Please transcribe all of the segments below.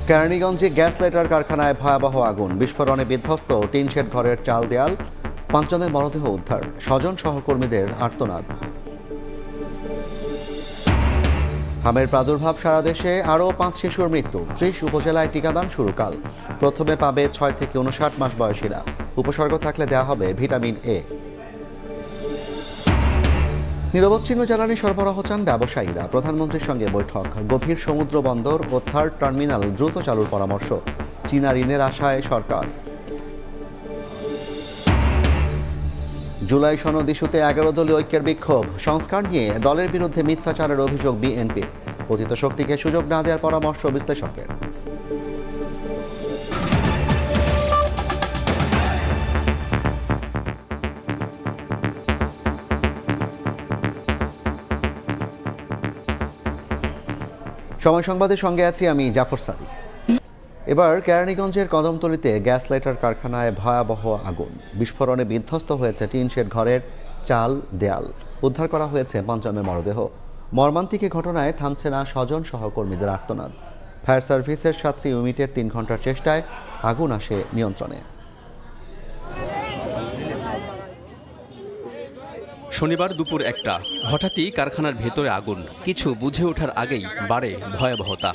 কেরানীগঞ্জে gas lighter কারখানায় ভয়াবহ আগুন, বিস্ফোরণে বিধ্বস্ত টিন শেড ঘরের চাল দেয়াল, পাঁচজনের মরদেহ উদ্ধার, স্বজন সহকর্মীদের আর্তনাদ। হামের প্রাদুর্ভাব সারা দেশে, আরও 5 শিশুর মৃত্যু, 30 উপজেলায় টিকাদান শুরু কাল। প্রথমে পাবে 6 থেকে 59 মাস বয়সীরা, উপসর্গ থাকলে দেওয়া হবে ভিটামিন এ। নিরবচ্ছিন্ন জ্বালানি সরবরাহ চান ব্যবসায়ীরা, প্রধানমন্ত্রীর সঙ্গে বৈঠক। গভীর সমুদ্র বন্দর ও থার্ড টার্মিনাল দ্রুত চালুর পরামর্শ, চীনা ঋণের আশায় সরকার। জুলাই সনদ ইস্যুতে 11 দলীয় ঐক্যের বিক্ষোভ, সংস্কার নিয়ে দলের বিরুদ্ধে মিথ্যাচারের অভিযোগ বিএনপি। পতিত শক্তিকে সুযোগ না দেওয়ার পরামর্শ বিশ্লেষকের। সময় সংবাদের সঙ্গে আছি আমি জাফর সাদিক। এবার কেরানীগঞ্জের কদমতলীতে গ্যাস লাইটার কারখানায় ভয়াবহ আগুন, বিস্ফোরণে বিধ্বস্ত হয়েছে টিন শেড ঘরের চাল দেয়াল, উদ্ধার করা হয়েছে 5 জনের মরদেহ। মর্মান্তিক ঘটনায় থামছে না স্বজন সহকর্মীদের আর্তনাদ। ফায়ার সার্ভিসের 7টি ইউনিটের 3 ঘন্টার চেষ্টায় আগুন আসে নিয়ন্ত্রণে। শনিবার দুপুর 1টা হঠাৎই কারখানার ভেতরে আগুন, কিছু বুঝে ওঠার আগেই বাড়ে ভয়াবহতা।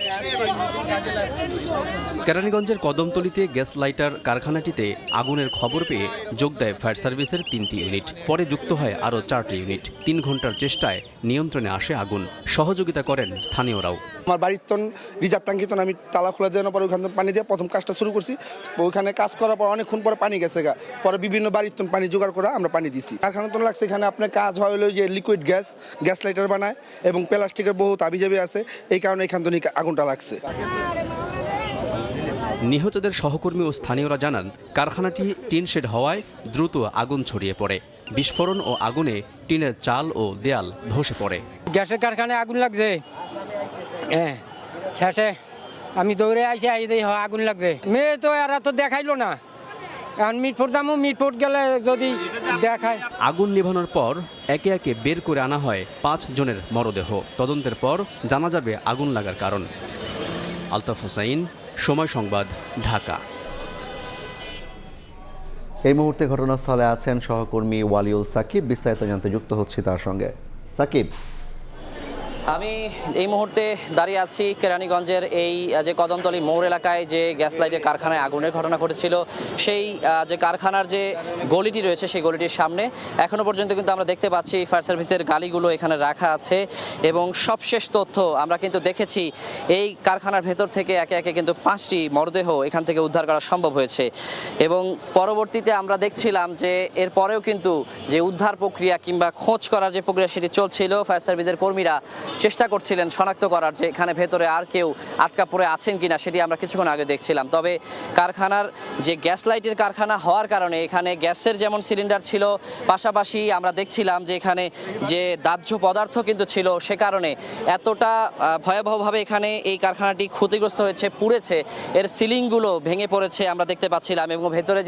কেরানীগঞ্জের কদমতলীতে গ্যাস লাইটার কারখানাটিতে আগুনের খবর পেয়ে যোগ দেয় ফায়ার সার্ভিসের 3টি ইউনিট, পরে যুক্ত হয় আরও 4টি ইউনিট। 3 ঘন্টার চেষ্টায় নিয়ন্ত্রণে আসে আগুন, সহযোগিতা করেন স্থানীয়রাও। আমার বাড়ির তন রিজার্ভ ট্যাঙ্কি তন আমি তালা খোলা দেওয়ার পর ওইখান থেকে পানি দিয়ে প্রথম কাজটা শুরু করছি। ওইখানে কাজ করার পর অনেকক্ষণ পরে পানি গেছে পরে বিভিন্ন বাড়ির তন পানি জোগাড় করে আমরা পানি দিছি। কারখানা তো লাগছে, এখানে আপনার কাজ হয় হলো যে লিকুইড গ্যাস লাইটার বানায় এবং প্লাস্টিকের বহু তাবিজাবি আছে, এই কারণে এখান থেকে আগুনটা লাগছে। নিহতদের সহকর্মী ও স্থানীয়রা জানান, কারখানাটি টিন শেড হওয়ায় দ্রুত আগুন ছড়িয়ে পড়ে। বিস্ফোরণ ও আগুনে টিনের চাল ও দেয়াল ধসে পড়ে। গ্যাসের কারখানায় আগুন লাগছে, হ্যাঁ শেষে আমি দৌড়ে আইসি, আগুন লাগছে। মেয়ে তো এরা তো দেখাইলো না, এখন মিটফোর্ট দামও মিটফোর্ট গেলে যদি দেখায়। আগুন নিভানোর পর একে একে বের করে আনা হয় 5 জনের মরদেহ। তদন্তের পর জানা যাবে আগুন লাগার কারণ। আলতাফ হোসাইন, সময় সংবাদ, ঢাকা। এই মুহূর্তে ঘটনাস্থলে আছেন সহকর্মী ওয়ালিউল সাকিব, বিস্তারিত জানতে যুক্ত হচ্ছি তার সঙ্গে। সাকিব, আমি এই মুহূর্তে দাঁড়িয়ে আছি কেরানীগঞ্জের এই যে কদমতলী মোড় এলাকায় যে গ্যাস লাইটের কারখানায় আগুনের ঘটনা ঘটেছিল, সেই যে কারখানার যে গলিটি রয়েছে সেই গলিটির সামনে এখনো পর্যন্ত কিন্তু আমরা দেখতে পাচ্ছি ফায়ার সার্ভিসের গাড়িগুলো এখানে রাখা আছে। এবং সবশেষ তথ্য আমরা কিন্তু দেখেছি, এই কারখানার ভেতর থেকে একে একে কিন্তু 5টি মরদেহ এখান থেকে উদ্ধার করা সম্ভব হয়েছে। এবং পরবর্তীতে আমরা দেখছিলাম যে এরপরেও কিন্তু যে উদ্ধার প্রক্রিয়া কিংবা খোঁজ করার যে প্রক্রিয়া সেটি চলছিল। ফায়ার সার্ভিসের কর্মীরা চেষ্টা করছিলেন শনাক্ত করার যে এখানে ভেতরে আর কেউ আটকা পড়ে আছেন কিনা, সেটি আমরা কিছুক্ষণ আগে দেখছিলাম। তবে কারখানার যে গ্যাস লাইটের কারখানা হওয়ার কারণে এখানে গ্যাসের যেমন সিলিন্ডার ছিল, পাশাপাশি আমরা দেখছিলাম যে এখানে যে দাহ্য পদার্থ কিন্তু ছিল, সে কারণে এতটা ভয়াবহভাবে এখানে এই কারখানাটি ক্ষতিগ্রস্ত হয়েছে, পুড়েছে, এর সিলিংগুলো ভেঙে পড়েছে আমরা দেখতে পাচ্ছিলাম। এবং ভেতরে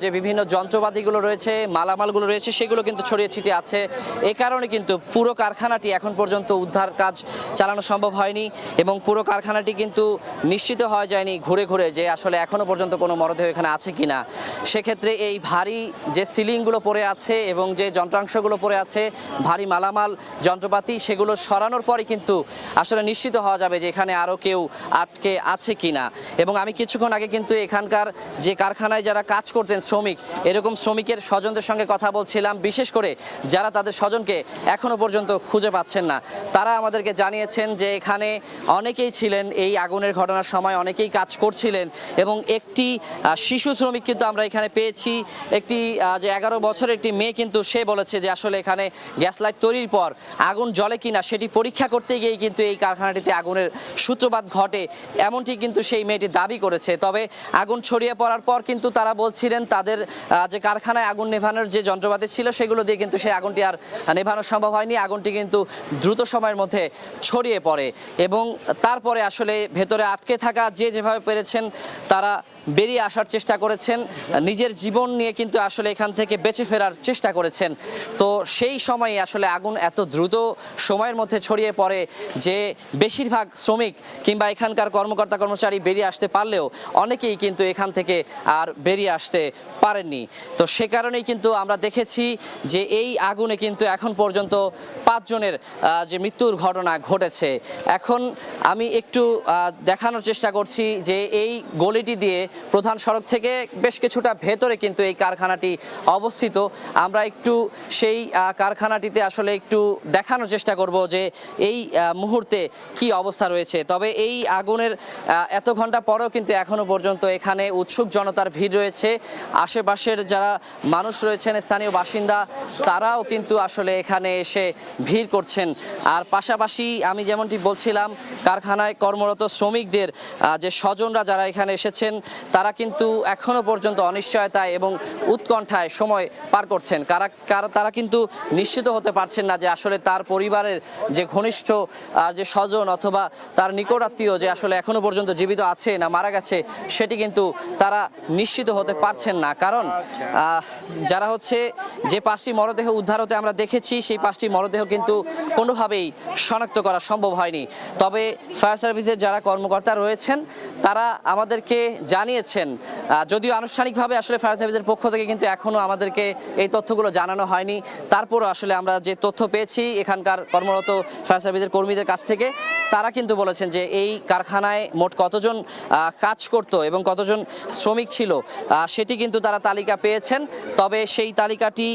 যে বিভিন্ন যন্ত্রপাতিগুলো রয়েছে, মালামালগুলো রয়েছে, সেগুলো কিন্তু ছড়িয়ে ছিটিয়ে আছে। এ কারণে কিন্তু পুরো কারখানাটি এখন পর্যন্ত উদ্ধার কাজ চালানো সম্ভব হয়নি এবং পুরো কারখানাটি কিন্তু নিশ্চিত হওয়া যায়নি ঘুরে ঘুরে যে আসলে এখনো পর্যন্ত কোনো মরদেহ এখানে আছে কিনা। সেক্ষেত্রে এই ভারী যে সিলিংগুলো পড়ে আছে এবং যে যন্ত্রাংশগুলো পড়ে আছে, ভারী মালামাল যন্ত্রপাতি, সেগুলো সরানোর পরে কিন্তু আসলে নিশ্চিত হওয়া যাবে যে এখানে আরও কেউ আটকে আছে কিনা। এবং আমি কিছুক্ষণ আগে কিন্তু এখানকার যে কারখানায় যারা কাজ করতেন শ্রমিক, এরকম শ্রমিকের স্বজনদের সঙ্গে কথা বলছিলাম, বিশেষ করে যারা তাদের স্বজনকে এখনো পর্যন্ত খুঁজে পাচ্ছেন না, তারা আমাদেরকে জানিয়েছেন যে এখানে অনেকেই ছিলেন এই আগুনের ঘটনার সময়, অনেকেই কাজ করছিলেন। এবং একটি শিশু শ্রমিক কিন্তু আমরা এখানে পেয়েছি, একটি যে 11 বছরের একটি মেয়ে, কিন্তু সে বলেছে যে আসলে এখানে গ্যাস লাইট তৈরির পর আগুন জ্বলে কিনা সেটি পরীক্ষা করতে গিয়েই কিন্তু এই কারখানাটিতে আগুনের সূত্রপাত ঘটে, এমনটি কিন্তু সেই মেয়েটি দাবি করেছে। তবে আগুন ছড়িয়ে পড়ার পর কিন্তু তারা বলছিলেন তাদের যে কারখানায় আগুন নেভানোর যে যন্ত্রপাতি ছিল সেগুলো দিয়ে কিন্তু সেই আগুনটি আর নেভানো সম্ভব হয়নি। আগুনটি কিন্তু দ্রুত সময়ের মধ্যে ছড়িয়ে পড়ে এবং তারপরে আসলে ভেতরে আটকে থাকা যে যেভাবে পেরেছেন তারা বেরিয়ে আসার চেষ্টা করেছেন, নিজের জীবন নিয়ে কিন্তু আসলে এখান থেকে বেঁচে ফেরার চেষ্টা করেছেন। তো সেই সময়ে আসলে আগুন এত দ্রুত সময়ের মধ্যে ছড়িয়ে পড়ে যে বেশিরভাগ শ্রমিক কিংবা এখানকার কর্মকর্তা কর্মচারী বেরিয়ে আসতে পারলেও অনেকেই কিন্তু এখান থেকে আর বেরিয়ে আসতে পারেননি। তো সে কারণেই কিন্তু আমরা দেখেছি যে এই আগুনে কিন্তু এখন পর্যন্ত 5 জনের যে মৃত্যুর ঘটনা ঘটেছে। এখন আমি একটু দেখানোর চেষ্টা করছি যে এই গলিটি দিয়ে প্রধান সড়ক থেকে বেশ কিছুটা ভেতরে কিন্তু এই কারখানাটি অবস্থিত। আমরা একটু সেই কারখানাটিতে আসলে একটু দেখানোর চেষ্টা করব যে এই মুহূর্তে কি অবস্থা রয়েছে। তবে এই আগুনের এত ঘন্টা পরেও কিন্তু এখনো পর্যন্ত এখানে উৎসুক জনতার ভিড় রয়েছে। আশেপাশের যারা মানুষ রয়েছেন স্থানীয় বাসিন্দা তারাও কিন্তু আসলে এখানে এসে ভিড় করছেন। আর পাশাপাশি আমি যেমনটি বলছিলাম কারখানায় কর্মরত শ্রমিকদের যে স্বজনরা যারা এখানে এসেছেন তারা কিন্তু এখনো পর্যন্ত অনিশ্চয়তায় এবং উৎকণ্ঠায় সময় পার করছেন। তারা কিন্তু নিশ্চিত হতে পারছেন না যে আসলে তার পরিবারের যে ঘনিষ্ঠ যে স্বজন অথবা তার নিকটাত্মীয় যে আসলে এখনো পর্যন্ত জীবিত আছে না মারা গেছে সেটি কিন্তু তারা নিশ্চিত হতে পারছেন না। কারণ যারা হচ্ছে যে 5টি মরদেহ উদ্ধার হতে আমরা দেখেছি সেই 5টি মরদেহ কিন্তু কোনোভাবেই শনাক্ত করা সম্ভব হয়নি। তবে ফায়ার সার্ভিসের যারা কর্মকর্তা রয়েছেন তারা আমাদেরকে জানিয়েছেন, যদিও আনুষ্ঠানিকভাবে আসলে ফায়ার সার্ভিসের পক্ষ থেকে কিন্তু এখনো আমাদেরকে এই তথ্যগুলো জানানো হয়নি, তারপরও আসলে আমরা যে তথ্য পেয়েছি এখানকার কর্মরত ফায়ার সার্ভিসের কর্মীদের কাছ থেকে তারা কিন্তু বলেছেন যে এই কারখানায় মোট কতজন কাজ করত এবং কতজন শ্রমিক ছিল সেটি কিন্তু তারা তালিকা পেয়েছেন। তবে সেই তালিকাটি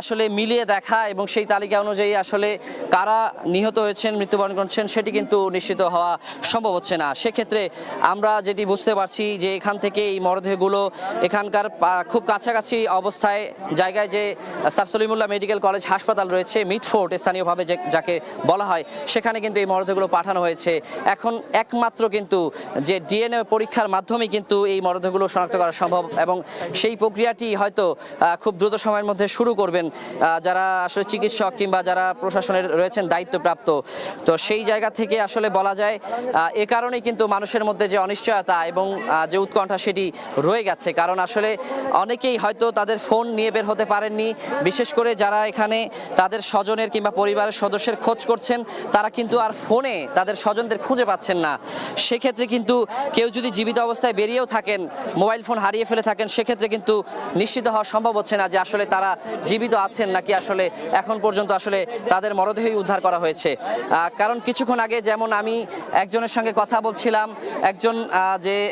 আসলে মিলিয়ে দেখা এবং সেই তালিকা অনুযায়ী আসলে কারা নিহত হয়েছেন মৃত্যুবরণ করছেন সেটি কিন্তু নিশ্চিত হওয়া সম্ভব হচ্ছে না। সেক্ষেত্রে আমরা যেটি বুঝতে পারছি যে এখান থেকে এই মরদেহগুলো এখানকার খুব কাছাকাছি অবস্থায় জায়গায় যে স্যার সলিমুল্লাহ মেডিকেল কলেজ হাসপাতাল রয়েছে মিডফোর্ট স্থানীয়ভাবে যাকে বলা হয় সেখানে কিন্তু এই মরদেহগুলো পাঠানো হয়েছে। এখন একমাত্র কিন্তু যে ডিএনএ পরীক্ষার মাধ্যমে কিন্তু এই মরদেহগুলো শনাক্ত করা সম্ভব এবং সেই প্রক্রিয়াটি হয়তো খুব দ্রুত সময়ের মধ্যে শুরু করবেন যারা আসলে চিকিৎসক কিংবা যারা প্রশাসনের রয়েছেন দায়িত্বপ্রাপ্ত। তো সেই জায়গা থেকে আসলে বলা যায় এ কারণেই কিন্তু মানুষের মধ্যে যে অনিশ্চয়তা এবং যে উৎকণ্ঠা সেটি রয়ে গেছে। কারণ আসলে অনেকেই হয়তো তাদের ফোন নিয়ে বের হতে পারেননি, বিশেষ করে যারা এখানে তাদের স্বজনের কিংবা পরিবারের সদস্যের খোঁজ করছেন তারা কিন্তু আর ফোনে তাদের স্বজনদের খুঁজে পাচ্ছেন না। সেক্ষেত্রে কিন্তু কেউ যদি জীবিত অবস্থায় বেরিয়েও থাকেন, মোবাইল ফোন হারিয়ে ফেলে থাকেন, সেক্ষেত্রে কিন্তু নিশ্চিত হওয়া সম্ভব হচ্ছে না যে আসলে তারা জীবিত আছেন নাকি আসলে এখন পর্যন্ত আসলে তাদের মরদেহই উদ্ধার করা হয়েছে। কারণ কিছুক্ষণ আগে যেমন আমি একজনের সঙ্গে কথা বলছিলাম,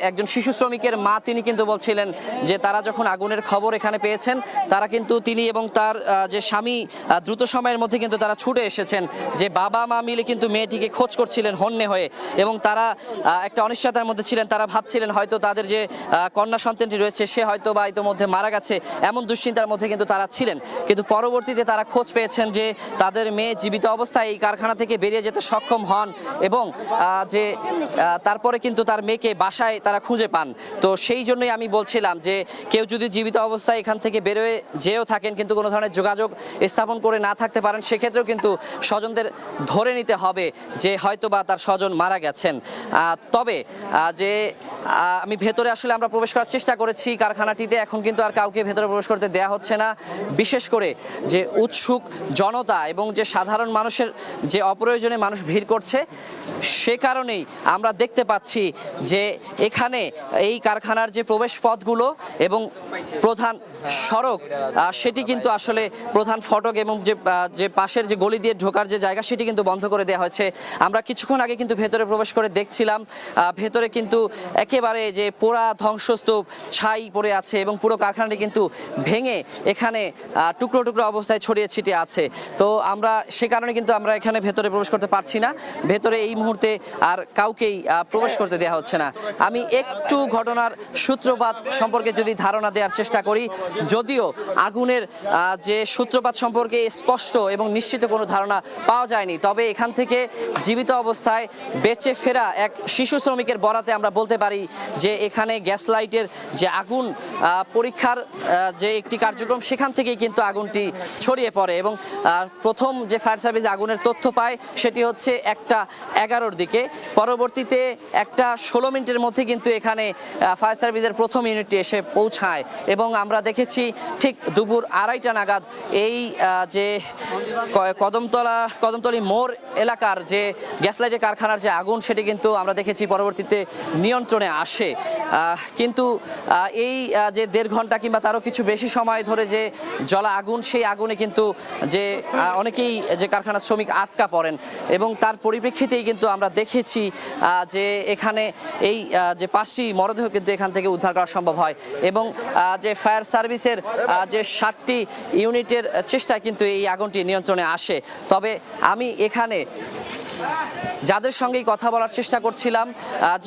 একজন শিশু শ্রমিকের মা তিনি কিন্তু বলছিলেন যে তারা যখন আগুনের খবর এখানে পেয়েছেন তারা কিন্তু তিনি এবং তার যে স্বামী দ্রুত সময়ের মধ্যে কিন্তু তারা ছুটে এসেছেন, যে বাবা মা মিলে কিন্তু মেয়েটিকে খোঁজ করছিলেন হন্যে হয়ে এবং তারা একটা অনিশ্চয়তার মধ্যে ছিলেন। তারা ভাবছিলেন হয়তো তাদের যে কন্যা সন্তানটি রয়েছে সে হয়তো বা ইতোমধ্যে মারা গেছে, এমন দুশ্চিন্তার মধ্যে কিন্তু তারা ছিলেন। কিন্তু পরবর্তীতে তারা খোঁজ পেয়েছেন যে তাদের মেয়ে জীবিত অবস্থায় এই কারখানা থেকে বেরিয়ে যেতে সক্ষম হন এবং তারপরে কিন্তু তার মেয়েকে বাসায় তারা খুঁজে পান। তো সেই জন্যই আমি বলছিলাম যে কেউ যদি জীবিত অবস্থায় এখান থেকে বেরোয় যেও থাকেন কিন্তু কোনো ধরনের যোগাযোগ স্থাপন করে না থাকতে পারেন, সেক্ষেত্রেও কিন্তু স্বজনদের ধরে নিতে হবে যে হয়তো বা তার স্বজন মারা গেছেন। তবে আমি ভেতরে আসলে আমরা প্রবেশ করার চেষ্টা করেছি কারখানাটিতে, এখন কিন্তু আর কাউকে ভেতরে প্রবেশ করতে দেয়া হচ্ছে না। বিশেষ করে যে উৎসুক জনতা এবং যে সাধারণ মানুষের যে অপ্রয়োজনে মানুষ ভিড় করছে সে কারণেই আমরা দেখতে পাচ্ছি যে এখানে এই কারখানার যে প্রবেশ পথগুলো এবং প্রধান সড়ক সেটি কিন্তু আসলে প্রধান ফটক এবং যে পাশের যে গলি দিয়ে ঢোকার যে জায়গা সেটি কিন্তু বন্ধ করে দেওয়া হয়েছে। আমরা কিছুক্ষণ আগে কিন্তু ভেতরে প্রবেশ করে দেখছিলাম ভেতরে কিন্তু একেবারে যে পোড়া ধ্বংসস্তূপ ছাই পড়ে আছে এবং পুরো কারখানাটি কিন্তু ভেঙে এখানে টুকরো টুকরো অবস্থায় ছড়িয়ে ছিটিয়ে আছে। তো আমরা সে কারণে কিন্তু আমরা এখানে ভেতরে প্রবেশ করতে পারছি না, ভেতরে এই মুহূর্তে আর কাউকেই প্রবেশ করতে দেওয়া হচ্ছে না। না। আমি একটু ঘটনার সূত্রপাত সম্পর্কে যদি ধারণা দেওয়ার চেষ্টা করি, যদিও আগুনের যে সূত্রপাত সম্পর্কে স্পষ্ট এবং নিশ্চিত কোনো ধারণা পাওয়া যায়নি, তবে এখান থেকে জীবিত অবস্থায় বেঁচে ফেরা এক শিশু শ্রমিকের বরাতে আমরা বলতে পারি যে এখানে গ্যাস লাইটের যে আগুন পরীক্ষার যে একটি কার্যক্রম, সেখান থেকেই কিন্তু আগুনটি ছড়িয়ে পড়ে এবং প্রথম যে ফায়ার সার্ভিস আগুনের তথ্য পায় সেটি হচ্ছে 1:11 দিকে। পরবর্তীতে 1:16 মধ্যে কিন্তু এখানে ফায়ার সার্ভিসের প্রথম ইউনিটটি এসে পৌঁছায় এবং আমরা দেখেছি ঠিক দুপুর 2:30 নাগাদ এই যে কদমতলী মোড় এলাকার যে গ্যাস লাইটের কারখানার যে আগুন, সেটি কিন্তু আমরা দেখেছি পরবর্তীতে নিয়ন্ত্রণে আসে। কিন্তু এই যে 1.5 ঘন্টা কিংবা তারও কিছু বেশি সময় ধরে যে জ্বলা আগুন, সেই আগুনে কিন্তু যে অনেকেই যে কারখানার শ্রমিক আটকা পড়েন এবং তার পরিপ্রেক্ষিতেই কিন্তু আমরা দেখেছি যে এখানে এই যে 5টি মরদেহ কিন্তু এখান থেকে উদ্ধার করা সম্ভব হয় এবং যে ফায়ার সার্ভিসের যে 7টি ইউনিটের চেষ্টায় কিন্তু এই আগুনটি নিয়ন্ত্রণে আসে। তবে আমি এখানে যাদের সঙ্গেই কথা বলার চেষ্টা করছিলাম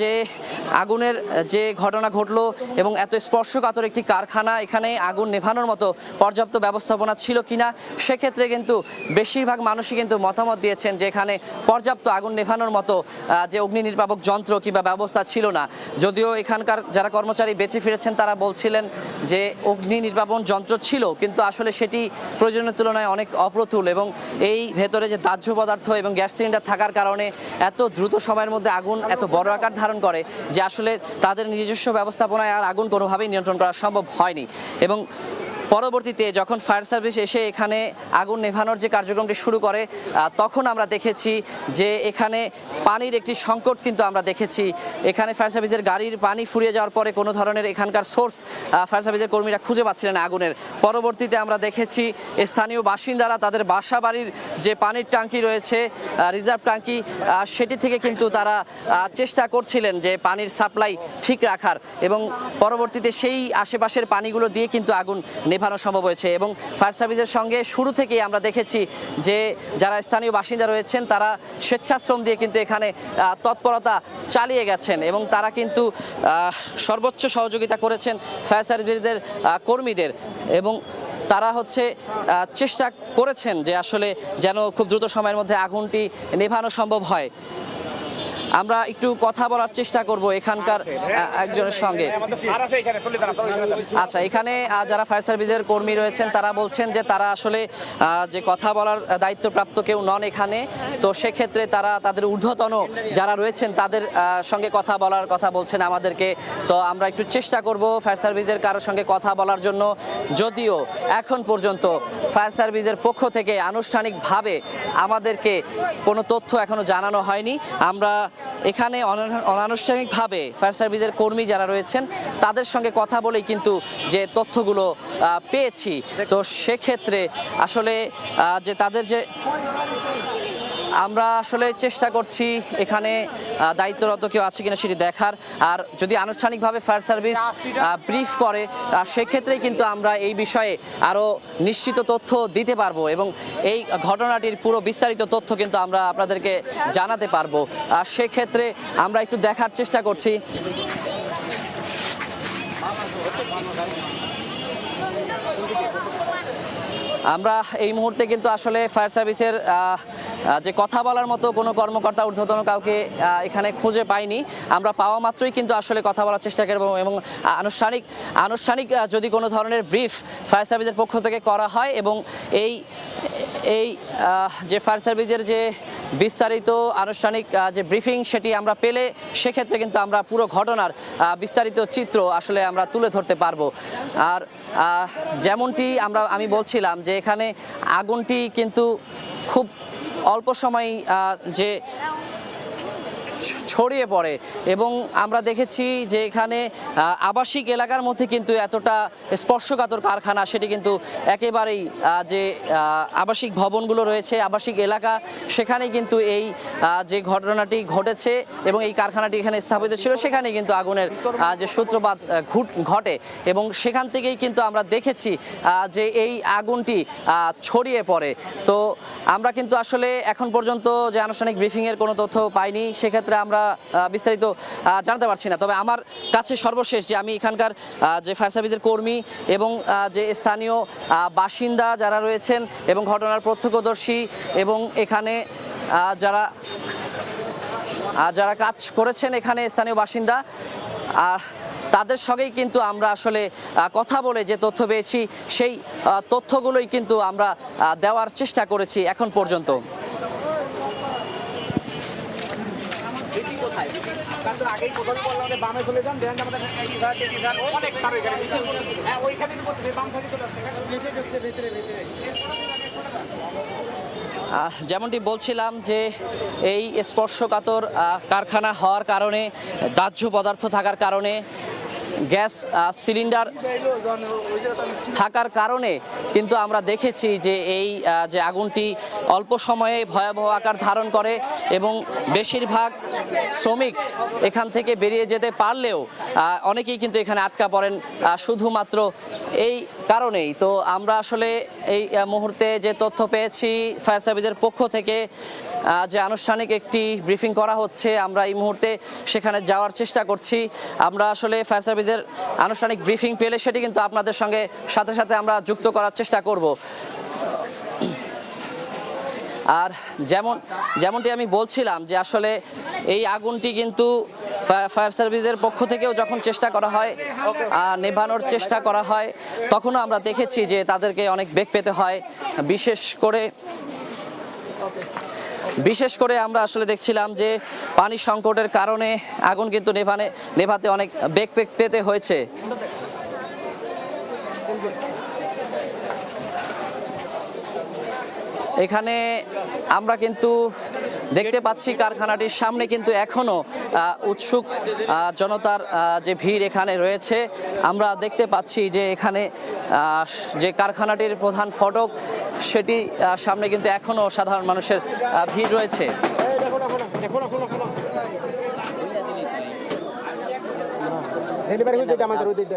যে আগুনের যে ঘটনা ঘটলো এবং এত স্পর্শকাতর একটি কারখানা, এখানে আগুন নেভানোর মতো পর্যাপ্ত ব্যবস্থাপনা ছিল কিনা, সেক্ষেত্রে কিন্তু বেশিরভাগ মানুষই কিন্তু মতামত দিয়েছেন যে এখানে পর্যাপ্ত আগুন নেভানোর মতো যে অগ্নি নির্বাপক যন্ত্র কিংবা ব্যবস্থা ছিল না। যদিও এখানকার যারা কর্মচারী বেঁচে ফিরেছেন তারা বলছিলেন যে অগ্নি নির্বাপন যন্ত্র ছিল, কিন্তু আসলে সেটি প্রয়োজনের তুলনায় অনেক অপ্রতুল এবং এই ভেতরে যে দাহ্য পদার্থ এবং গ্যাস সিলিন্ডার থাকার কারণে এত দ্রুত সময়ের মধ্যে আগুন এত বড় আকার ধারণ করে যে আসলে তাদের নিজস্ব ব্যবস্থাপনায় আর আগুন কোনোভাবেই নিয়ন্ত্রণ করা সম্ভব হয়নি। এবং পরবর্তীতে যখন ফায়ার সার্ভিস এসে এখানে আগুন নেভানোর যে কার্যক্রমটি শুরু করে, তখন আমরা দেখেছি যে এখানে পানির একটি সংকট কিন্তু আমরা দেখেছি। এখানে ফায়ার সার্ভিসের গাড়ির পানি ফুরিয়ে যাওয়ার পরে কোনো ধরনের এখানকার সোর্স ফায়ার সার্ভিসের কর্মীরা খুঁজে পাচ্ছিলেন আগুনের। পরবর্তীতে আমরা দেখেছি স্থানীয় বাসিন্দারা তাদের বাসা বাড়ির যে পানির ট্যাঙ্কি রয়েছে, রিজার্ভ ট্যাঙ্কি, সেটি থেকে কিন্তু তারা চেষ্টা করছিলেন যে পানির সাপ্লাই ঠিক রাখার এবং পরবর্তীতে সেই আশেপাশের পানিগুলো দিয়ে কিন্তু আগুন নেভানো সম্ভব হয়েছে। এবং ফায়ার সার্ভিসের সঙ্গে শুরু থেকেই আমরা দেখেছি যে যারা স্থানীয় বাসিন্দা রয়েছেন তারা স্বেচ্ছাশ্রম দিয়ে কিন্তু এখানে তৎপরতা চালিয়ে গেছেন এবং তারা কিন্তু সর্বোচ্চ সহযোগিতা করেছেন ফায়ার সার্ভিসের কর্মীদের এবং তারা চেষ্টা করেছেন যে আসলে যেন খুব দ্রুত সময়ের মধ্যে আগুনটি নেভানো সম্ভব হয়। আমরা একটু কথা বলার চেষ্টা করব এখানকার একজনের সঙ্গে। আচ্ছা, এখানে যারা ফায়ার সার্ভিসের কর্মী রয়েছেন তারা বলছেন যে তারা আসলে যে কথা বলার দায়িত্বপ্রাপ্ত কেউ নন এখানে, তো সেক্ষেত্রে তারা তাদের ঊর্ধ্বতন যারা রয়েছেন তাদের সঙ্গে কথা বলার কথা বলছেন আমাদেরকে। তো আমরা একটু চেষ্টা করব ফায়ার সার্ভিসের কারোর সঙ্গে কথা বলার জন্য, যদিও এখন পর্যন্ত ফায়ার সার্ভিসের পক্ষ থেকে আনুষ্ঠানিকভাবে আমাদেরকে কোনো তথ্য এখনো জানানো হয়নি। আমরা এখানে অনানুষ্ঠানিকভাবে ফায়ার সার্ভিসের কর্মী যারা রয়েছেন তাদের সঙ্গে কথা বলেই কিন্তু যে তথ্যগুলো পেয়েছি, তো সেক্ষেত্রে আসলে যে তাদের যে আমরা আসলে চেষ্টা করছি এখানে দায়িত্বরত কেউ আছে কিনা সেটি দেখার, আর যদি আনুষ্ঠানিকভাবে ফায়ার সার্ভিস ব্রিফ করে সেক্ষেত্রেই কিন্তু আমরা এই বিষয়ে আরও নিশ্চিত তথ্য দিতে পারবো এবং এই ঘটনাটির পুরো বিস্তারিত তথ্য কিন্তু আমরা আপনাদেরকে জানাতে পারবো। আর সেক্ষেত্রে আমরা একটু দেখার চেষ্টা করছি। আমরা এই মুহূর্তে কিন্তু আসলে ফায়ার সার্ভিসের যে কথা বলার মতো কোনো কর্মকর্তা ঊর্ধ্বতন কাউকে এখানে খুঁজে পাইনি। আমরা পাওয়া মাত্রই কিন্তু আসলে কথা বলার চেষ্টা করব এবং আনুষ্ঠানিক যদি কোনো ধরনের ব্রিফ ফায়ার সার্ভিসের পক্ষ থেকে করা হয় এবং এই যে ফায়ার সার্ভিসের যে বিস্তারিত আনুষ্ঠানিক যে ব্রিফিং সেটি আমরা পেলে সেক্ষেত্রে কিন্তু আমরা পুরো ঘটনার বিস্তারিত চিত্র আসলে আমরা তুলে ধরতে পারবো। আর যেমনটি আমি বলছিলাম যে এখানে আগুনটি কিন্তু খুব অল্প সময় যে ছড়িয়ে পড়ে এবং আমরা দেখেছি যে এখানে আবাসিক এলাকার মধ্যে কিন্তু এতটা স্পর্শকাতর কারখানা সেটি কিন্তু একেবারেই যে আবাসিক ভবনগুলো রয়েছে, আবাসিক এলাকা, সেখানেই কিন্তু এই যে ঘটনাটি ঘটেছে এবং এই কারখানাটি এখানে স্থাপিত ছিল সেখানে কিন্তু আগুনের যে সূত্রপাত ঘটে এবং সেখান থেকেই কিন্তু আমরা দেখেছি যে এই আগুনটি ছড়িয়ে পড়ে। তো আমরা কিন্তু আসলে এখন পর্যন্ত যে আনুষ্ঠানিক ব্রিফিংয়ের কোনো তথ্য পাইনি, সেক্ষেত্রে ক্ষেত্রে আমরা বিস্তারিত জানতে পারছি না। তবে আমার কাছে সর্বশেষ যে আমি এখানকার যে ফায়ার সার্ভিসের কর্মী এবং যে স্থানীয় বাসিন্দা যারা রয়েছেন এবং ঘটনার প্রত্যক্ষদর্শী এবং এখানে যারা যারা কাজ করেছেন এখানে স্থানীয় বাসিন্দা, আর তাদের সঙ্গেই কিন্তু আমরা আসলে কথা বলে যে তথ্য পেয়েছি সেই তথ্যগুলোই কিন্তু আমরা দেওয়ার চেষ্টা করেছি এখন পর্যন্ত। যেমনটি বলছিলাম যে এই স্পর্শকাতর কারখানা হওয়ার কারণে, দাহ্য পদার্থ থাকার কারণে, গ্যাস সিলিন্ডার থাকার কারণে কিন্তু আমরা দেখেছি যে এই যে আগুনটি অল্প সময়ে ভয়াবহ আকার ধারণ করে এবং বেশিরভাগ শ্রমিক এখান থেকে বেরিয়ে যেতে পারলেও অনেকেই কিন্তু এখানে আটকা পড়েন শুধুমাত্র এই কারণেই। তো আমরা আসলে এই মুহূর্তে যে তথ্য পেয়েছি ফায়ার সার্ভিসের পক্ষ থেকে যে আনুষ্ঠানিক একটি ব্রিফিং করা হচ্ছে, আমরা এই মুহূর্তে সেখানে যাওয়ার চেষ্টা করছি। আমরা আসলে ফায়ার সার্ভিসের আনুষ্ঠানিক ব্রিফিং পেলে সেটি কিন্তু আপনাদের সঙ্গে সাথে সাথে আমরা যুক্ত করার চেষ্টা করব। আর যেমনটি আমি বলছিলাম যে আসলে এই আগুনটি কিন্তু ফায়ার সার্ভিসের পক্ষ থেকেও যখন চেষ্টা করা হয়, নেভানোর চেষ্টা করা হয়, তখনও আমরা দেখেছি যে তাদেরকে অনেক বেগ পেতে হয়। বিশেষ করে আমরা আসলে দেখছিলাম যে পানি সংকটের কারণে আগুন কিন্তু নেভাতে অনেক বেগ পেতে হয়েছে। এখানে আমরা কিন্তু দেখতে পাচ্ছি কারখানাটির সামনে কিন্তু এখনো উৎসুক জনতার যে ভিড় এখানে রয়েছে। আমরা দেখতে পাচ্ছি যে এখানে যে কারখানাটির প্রধান ফটক সেটি সামনে কিন্তু এখনো সাধারণ মানুষের ভিড় রয়েছে।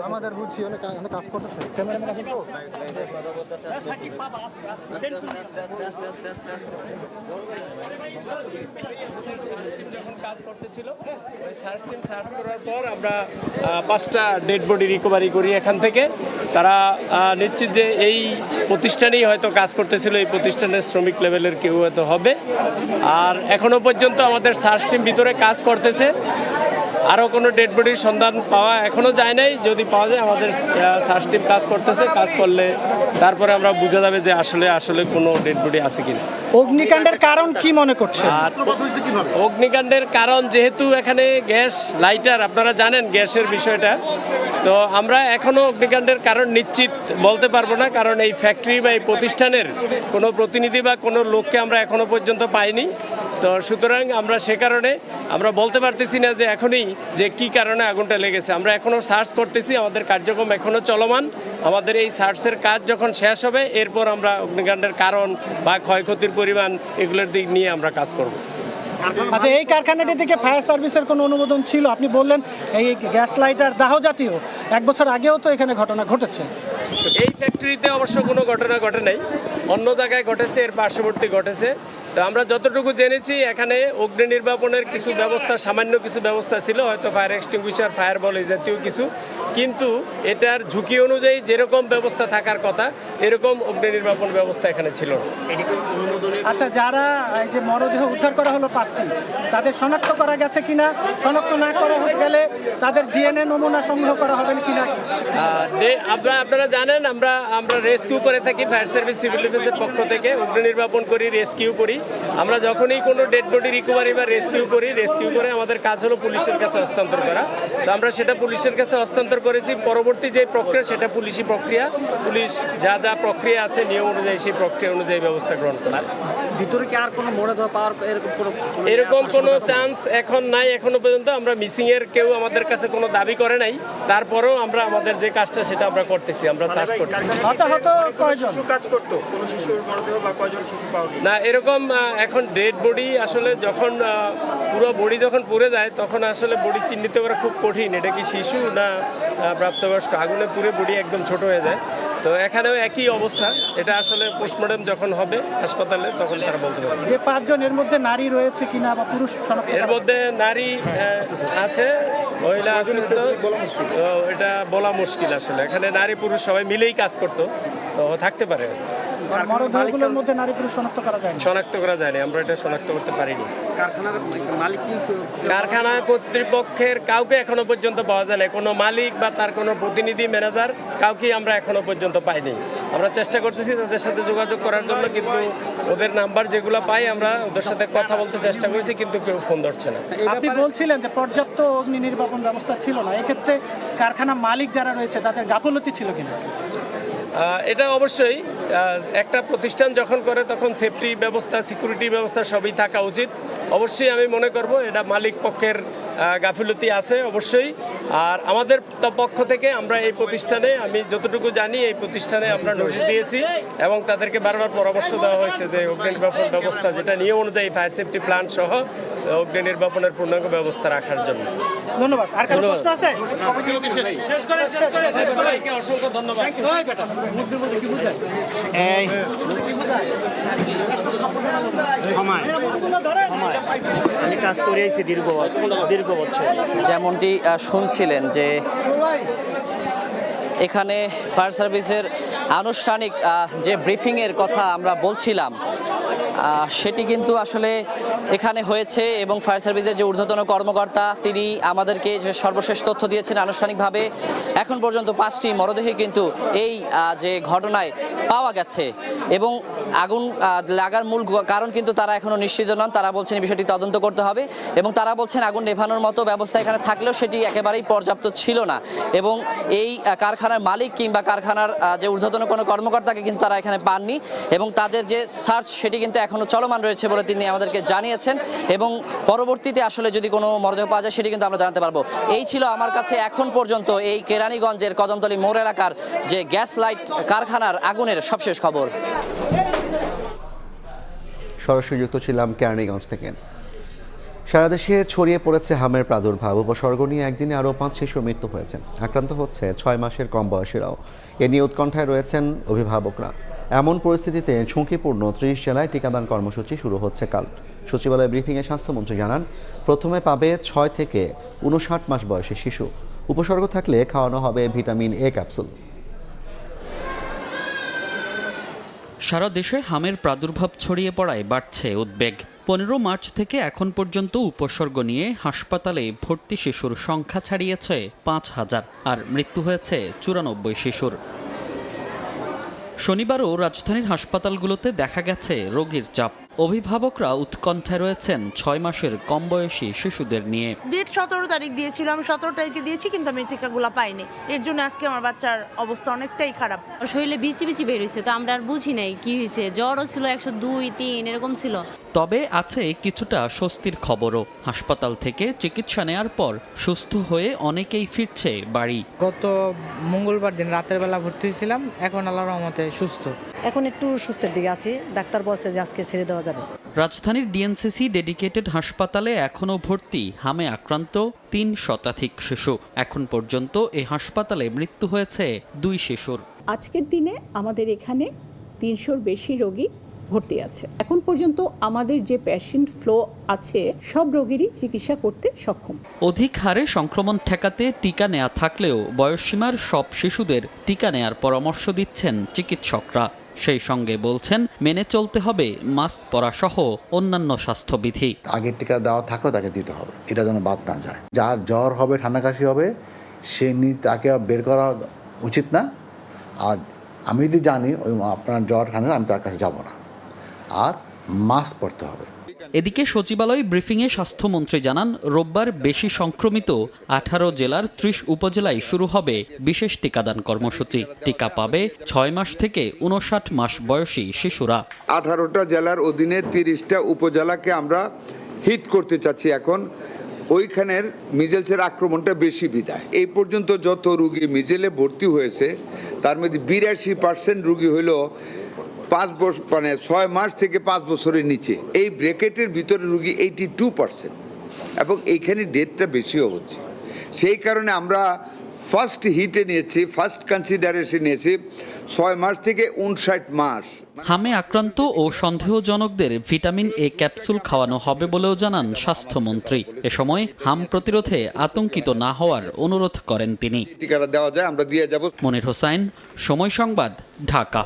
আমাদের বুঝছি অনেক কাজ করতেছে ক্যামেরাম্যান আছে তো কাজ করতেছিল। ওই সার্চ টিম সার্চ করার পর আমরা 5টা ডেড বডি রিকভারি করি এখান থেকে। তারা নিশ্চিত যে এই প্রতিষ্ঠানেই হয়তো কাজ করতেছিল, এই প্রতিষ্ঠানের শ্রমিক লেভেলের কেউ হয়তো হবে। আর এখনো পর্যন্ত আমাদের সার্চ টিম ভিতরে কাজ করতেছে। আরও কোনো ডেড বডির সন্ধান পাওয়া এখনও যায় নাই। যদি পাওয়া যায় আমাদের সার্চ টিম কাজ করতেছে, কাজ করলে তারপরে আমরা বোঝা যাবে যে আসলে কোনো ডেড বডি আছে কিনা। অগ্নিকাণ্ডের কারণ কি মনে করছে? আর অগ্নিকাণ্ডের কারণ যেহেতু এখানে গ্যাস লাইটার, আপনারা জানেন গ্যাসের বিষয়টা, তো আমরা এখনও অগ্নিকাণ্ডের কারণ নিশ্চিত বলতে পারবো না, কারণ এই ফ্যাক্টরি বা এই প্রতিষ্ঠানের কোনো প্রতিনিধি বা কোনো লোককে আমরা এখনও পর্যন্ত পাইনি। তো সুতরাং আমরা সে কারণে আমরা বলতে পারতেছি না যে এখনই যে কি কারণে আগুনটা লেগেছে। আমরা এখনও সার্চ করতেছি, আমাদের কার্যক্রম এখনও চলমান। আমাদের এই সার্চের কাজ যখন শেষ হবে এরপর আমরা অগ্নিকাণ্ডের কারণ বা ক্ষয়ক্ষতির পরিমাণ এগুলোর দিক নিয়ে আমরা কাজ করব। আচ্ছা, এই কারখানাটি থেকে ফায়ার সার্ভিসের কোনো অনুমোদন ছিল? আপনি বললেন এই গ্যাস লাইটার দাহ জাতীয় 1 বছর আগেও তো এখানে ঘটনা ঘটেছে। এই ফ্যাক্টরিতে অবশ্য কোনো ঘটনা ঘটে নাই, অন্য জায়গায় ঘটেছে, এর পার্শ্ববর্তী ঘটেছে। তো আমরা যতটুকু জেনেছি এখানে অগ্নি নির্বাপনের কিছু ব্যবস্থা, সামান্য কিছু ব্যবস্থা ছিল, হয়তো ফায়ার এক্সটিংগুইশার, ফায়ার বল এই জাতীয় কিছু, কিন্তু এটার ঝুঁকি অনুযায়ী যেরকম ব্যবস্থা থাকার কথা এরকম অগ্নি নির্বাপন ব্যবস্থা এখানে ছিল না। আচ্ছা, যারা এই যে মরদেহ উদ্ধার করা হলো 5টি, তাদের শনাক্ত করা গেছে কিনা? শনাক্ত না করা হয়ে গেলে তাদের ডিএনএ নমুনা সংগ্রহ করা হবে কিনা? আপনারা জানেন আমরা রেস্কিউ করে থাকি, ফায়ার সার্ভিস সিভিল ডিফেন্সের পক্ষ থেকে অগ্নি নির্বাপন করি, রেস্কিউ করি। আমরা যখনই কোনো ডেড বডি রিকভারি বা রেস্কিউ করে আমাদের কাজ হলো পুলিশের কাছে হস্তান্তর করা। তো আমরা সেটা পুলিশের কাছে হস্তান্তর করেছি। পরবর্তী যে প্রক্রিয়া সেটা পুলিশি প্রক্রিয়া, পুলিশ যা প্রক্রিয়া আছে নিয়ম অনুযায়ী সেই প্রক্রিয়া অনুযায়ী ব্যবস্থা গ্রহণ করা। ভিতরে কি আর কোনো মরদেহ পাওয়ার এরকম কোনো চান্স এখন নাই এখনো পর্যন্ত। আমরা মিসিং এর কেউ আমাদের কাছে কোনো দাবি করে নাই, তারপরেও আমরা আমাদের যে কাজটা সেটা আমরা করতেছি, আমরা সার্চ করতেছি। কাজ করতো কোনো শিশুর মরদেহ বা কয়জন শিশু পাওয়া গেছে না, এরকম এখন ডেড বডি আসলে যখন পুরো বডি যখন পুড়ে যায় তখন আসলে বডি চিহ্নিত করা খুব কঠিন, এটা কি শিশু না প্রাপ্তবয়স্ক। আগুনে পুড়ে বডি একদম ছোট হয়ে যায়। তো এখানেও একই অবস্থা। এটা আসলে পোস্টমর্টম যখন হবে হাসপাতালে তখন তারা বলতে পারবে। যে 5 জন এর মধ্যে নারী রয়েছে কিনা বা পুরুষ শনাক্ত এর মধ্যে নারী আছে, মহিলা আছে, তো এটা বলা মুশকিল আসলে। এখানে নারী পুরুষ সবাই মিলেই কাজ করতো, তো থাকতে পারে। মরদেহগুলোর মধ্যে নারী পুরুষ শনাক্ত করা যায় না। শনাক্ত করা যায়নি, আমরা এটা শনাক্ত করতে পারিনি। কারখানা কর্তৃপক্ষের কাউকে এখনো পর্যন্ত পাওয়া যায় না, কোনো মালিক বা তার কোনো প্রতিনিধি ম্যানেজার কাউকেই আমরা এখনো পর্যন্ত পাইনি। আমরা চেষ্টা করতেছি তাদের সাথে যোগাযোগ করার জন্য, কিন্তু ওদের নাম্বার যেগুলো পাই আমরা ওদের সাথে কথা বলতে চেষ্টা করেছি, কিন্তু কেউ ফোন ধরছে না। আপনি বলছিলেন যে পর্যাপ্ত অগ্নি নির্বাপন ব্যবস্থা ছিল না, এক্ষেত্রে কারখানা মালিক যারা রয়েছে তাদের গাফলতি ছিল কিনা? এটা অবশ্যই একটা প্রতিষ্ঠান যখন করে তখন সেফটি ব্যবস্থা, সিকিউরিটি ব্যবস্থা সবই থাকা উচিত। অবশ্যই আমি মনে করব এটা মালিক পক্ষের গাফিলতি আছে অবশ্যই। আর আমাদের পক্ষ থেকে আমরা এই প্রতিষ্ঠানে, আমি যতটুকু জানি এই প্রতিষ্ঠানে আমরা নোটিশ দিয়েছি এবং তাদেরকে বারবার পরামর্শ দেওয়া হয়েছে যে অগ্নি নির্বাপন ব্যবস্থা যেটা নিয়ম অনুযায়ী ফায়ার সেফটি প্ল্যান সহ অগ্নি নির্বাপনের পূর্ণাঙ্গ ব্যবস্থা রাখার জন্য। ধন্যবাদ। আর কোনো প্রশ্ন আছে? অসংখ্য ধন্যবাদ। আমি কাজ করে আইছি দীর্ঘ বছর। যেমনটি শুনছিলেন যে এখানে ফায়ার সার্ভিসের আনুষ্ঠানিক যে ব্রিফিংয়ের কথা আমরা বলছিলাম সেটি কিন্তু আসলে এখানে হয়েছে এবং ফায়ার সার্ভিসের যে ঊর্ধ্বতন কর্মকর্তা তিনি আমাদেরকে যে সর্বশেষ তথ্য দিয়েছেন আনুষ্ঠানিকভাবে। এখন পর্যন্ত 5টি মরদেহ কিন্তু এই যে ঘটনায় পাওয়া গেছে এবং আগুন লাগার মূল কারণ কিন্তু তারা এখনো নিশ্চিত নন। তারা বলছেন বিষয়টি তদন্ত করতে হবে এবং তারা বলছেন আগুন নেভানোর মতো ব্যবস্থা এখানে থাকলেও সেটি একেবারেই পর্যাপ্ত ছিল না এবং এই কারখানার মালিক কিংবা কারখানার যে ঊর্ধ্বতন কোনো কর্মকর্তাকে কিন্তু তারা এখানে পাননি এবং তাদের যে সার্চ সেটি কিন্তু এখনো চলমান রয়েছে বলে তিনি আমাদেরকে জানিয়েছেন এবং পরবর্তীতে আসলে যদি কোনো মরদেহ পাওয়া যায় সেটি কিন্তু আমরা জানাতে পারবো। এই ছিল আমার কাছে এখন পর্যন্ত এই কেরানীগঞ্জের কদমতলী মোড় এলাকার যে গ্যাস লাইট কারখানার আগুনের সবশেষ খবর। সরাসরি যুক্ত ছিলাম কেরানীগঞ্জ থেকে। সারা দেশে ছড়িয়ে পড়েছে হামের প্রাদুর্ভাব। উপসর্গ নিয়ে একদিনে আরও 5 শিশুর মৃত্যু হয়েছে। আক্রান্ত হচ্ছে 6 মাসের কম বয়সীরাও। এ নিয়ে উৎকণ্ঠায় রয়েছেন অভিভাবকরা। এমন পরিস্থিতিতে ঝুঁকিপূর্ণ 30 জেলায় টিকাদান কর্মসূচি শুরু হচ্ছে কাল। সচিবালয় ব্রিফিংয়ে স্বাস্থ্যমন্ত্রী জানান, প্রথমে পাবে 6 থেকে 59 মাস বয়সী শিশু। উপসর্গ থাকলে খাওয়ানো হবে ভিটামিন এ ক্যাপসুল। সারা দেশে হামের প্রাদুর্ভাব ছড়িয়ে পড়ায় বাড়ছে উদ্বেগ। 15 মার্চ থেকে এখন পর্যন্ত উপসর্গ নিয়ে হাসপাতালে ভর্তি শিশুর সংখ্যা ছাড়িয়েছে 5000 আর মৃত্যু হয়েছে 94 শিশুর। শনিবারও রাজধানীর হাসপাতালগুলোতে দেখা গেছে রোগীর চাপ। অভিভাবকরা উৎকণ্ঠায় রয়েছেন 6 মাসের কম বয়সী শিশুদের নিয়ে। ডেট 17 তারিখ দিয়েছিল, আমি 17 তারিখে দিয়েছি কিন্তু আমি টিকাগুলো পাইনি। এর জন্য আজকে আমার বাচ্চার অবস্থা অনেকটাই খারাপ। শরীরে বিচি বিচি বের হয়েছে, তো আমরা আর বুঝি নাই কি হয়েছে। জ্বরও ছিল 102, 3 এরকম ছিল। তবে আছে কিছুটা স্বস্তির খবরও। হাসপাতাল থেকে চিকিৎসা নেয়ার পর সুস্থ হয়ে অনেকেই ফিরছে বাড়ি। গত মঙ্গলবার দিন রাতের বেলা ভর্তি হয়েছিলাম, এখন আল্লাহর রহমতে সুস্থ। এখন একটু সুস্থের দিকে আছি, ডাক্তার বলছে যে আজকে ছেড়ে দেওয়া যাবে। রাজধানীর ডিএনসিসি ডেডিকেটেড হাসপাতালে এখনও ভর্তি হামে আক্রান্ত 3 শতাধিক শিশু। এখন পর্যন্ত এই হাসপাতালে মৃত্যু হয়েছে 2 শিশুর। আজকের দিনে আমাদের এখানে 300-র বেশি রোগী ভর্তি আছে। এখন পর্যন্ত আমাদের যে পেশেন্ট ফ্লো আছে সব রোগীরই চিকিৎসা করতে সক্ষম। অধিক হারে সংক্রমণ ঠেকাতে টিকা নেওয়া থাকলেও বয়সসীমার সব শিশুদের টিকা নেয়ার পরামর্শ দিচ্ছেন চিকিৎসকরা। সেই সঙ্গে বলছেন মেনে চলতে হবে মাস্ক পরা সহ অন্যান্য স্বাস্থ্যবিধি। আগের টিকা দেওয়া থাকলেও তাকে দিতে হবে, এটা যেন বাদ না যায়। যার জ্বর হবে, ঠান্ডা কাশি হবে, সে তাকে বের করা উচিত না। আর আমি যদি জানি ওই আপনার জ্বর ঠান্ডা, আমি তার কাছে যাব না। আর মাস্ক পরতে হবে। এদিকে সচিবালয় ব্রিফিংয়ে স্বাস্থ্যমন্ত্রী জানান, রোববার বেশি সংক্রমিত 18 জেলার 30 উপজেলায় শুরু হবে বিশেষ টিকাদান কর্মসূচি। টিকা পাবে 6 মাস থেকে 59 মাস বয়সী শিশুরা। 18টা জেলার অধীনে 30টা উপজেলাকে আমরা হিট করতে চাচ্ছি। এখন ওইখানের মিজেলসের আক্রমণটা বেশি বিদায়। এই পর্যন্ত যত রুগী মিজেলে ভর্তি হয়েছে তার মধ্যে 82% রুগী হইল 5 বছর, মানে 6 মাস থেকে 5 বছরের নিচে। এই ব্র্যাকেটের ভিতরে রুগী 82% এবং এইখানে ডেথটা বেশিও হচ্ছে। সেই কারণে আমরা ফার্স্ট হিটে নিয়েছি, ফার্স্ট কনসিডারেশন নিয়েছি 6 মাস থেকে 59 মাস। হামে আক্রান্ত ও সন্দেহজনকদের ভিটামিন এ ক্যাপসুল খাওয়ানো হবে বলেও জানান স্বাস্থ্যমন্ত্রী। এ সময় হাম প্রতিরোধে আতঙ্কিত না হওয়ার অনুরোধ করেন তিনি। টিকাটা দেওয়া যায়, আমরা দিয়ে যাব। মনির হোসাইন, সময় সংবাদ, ঢাকা।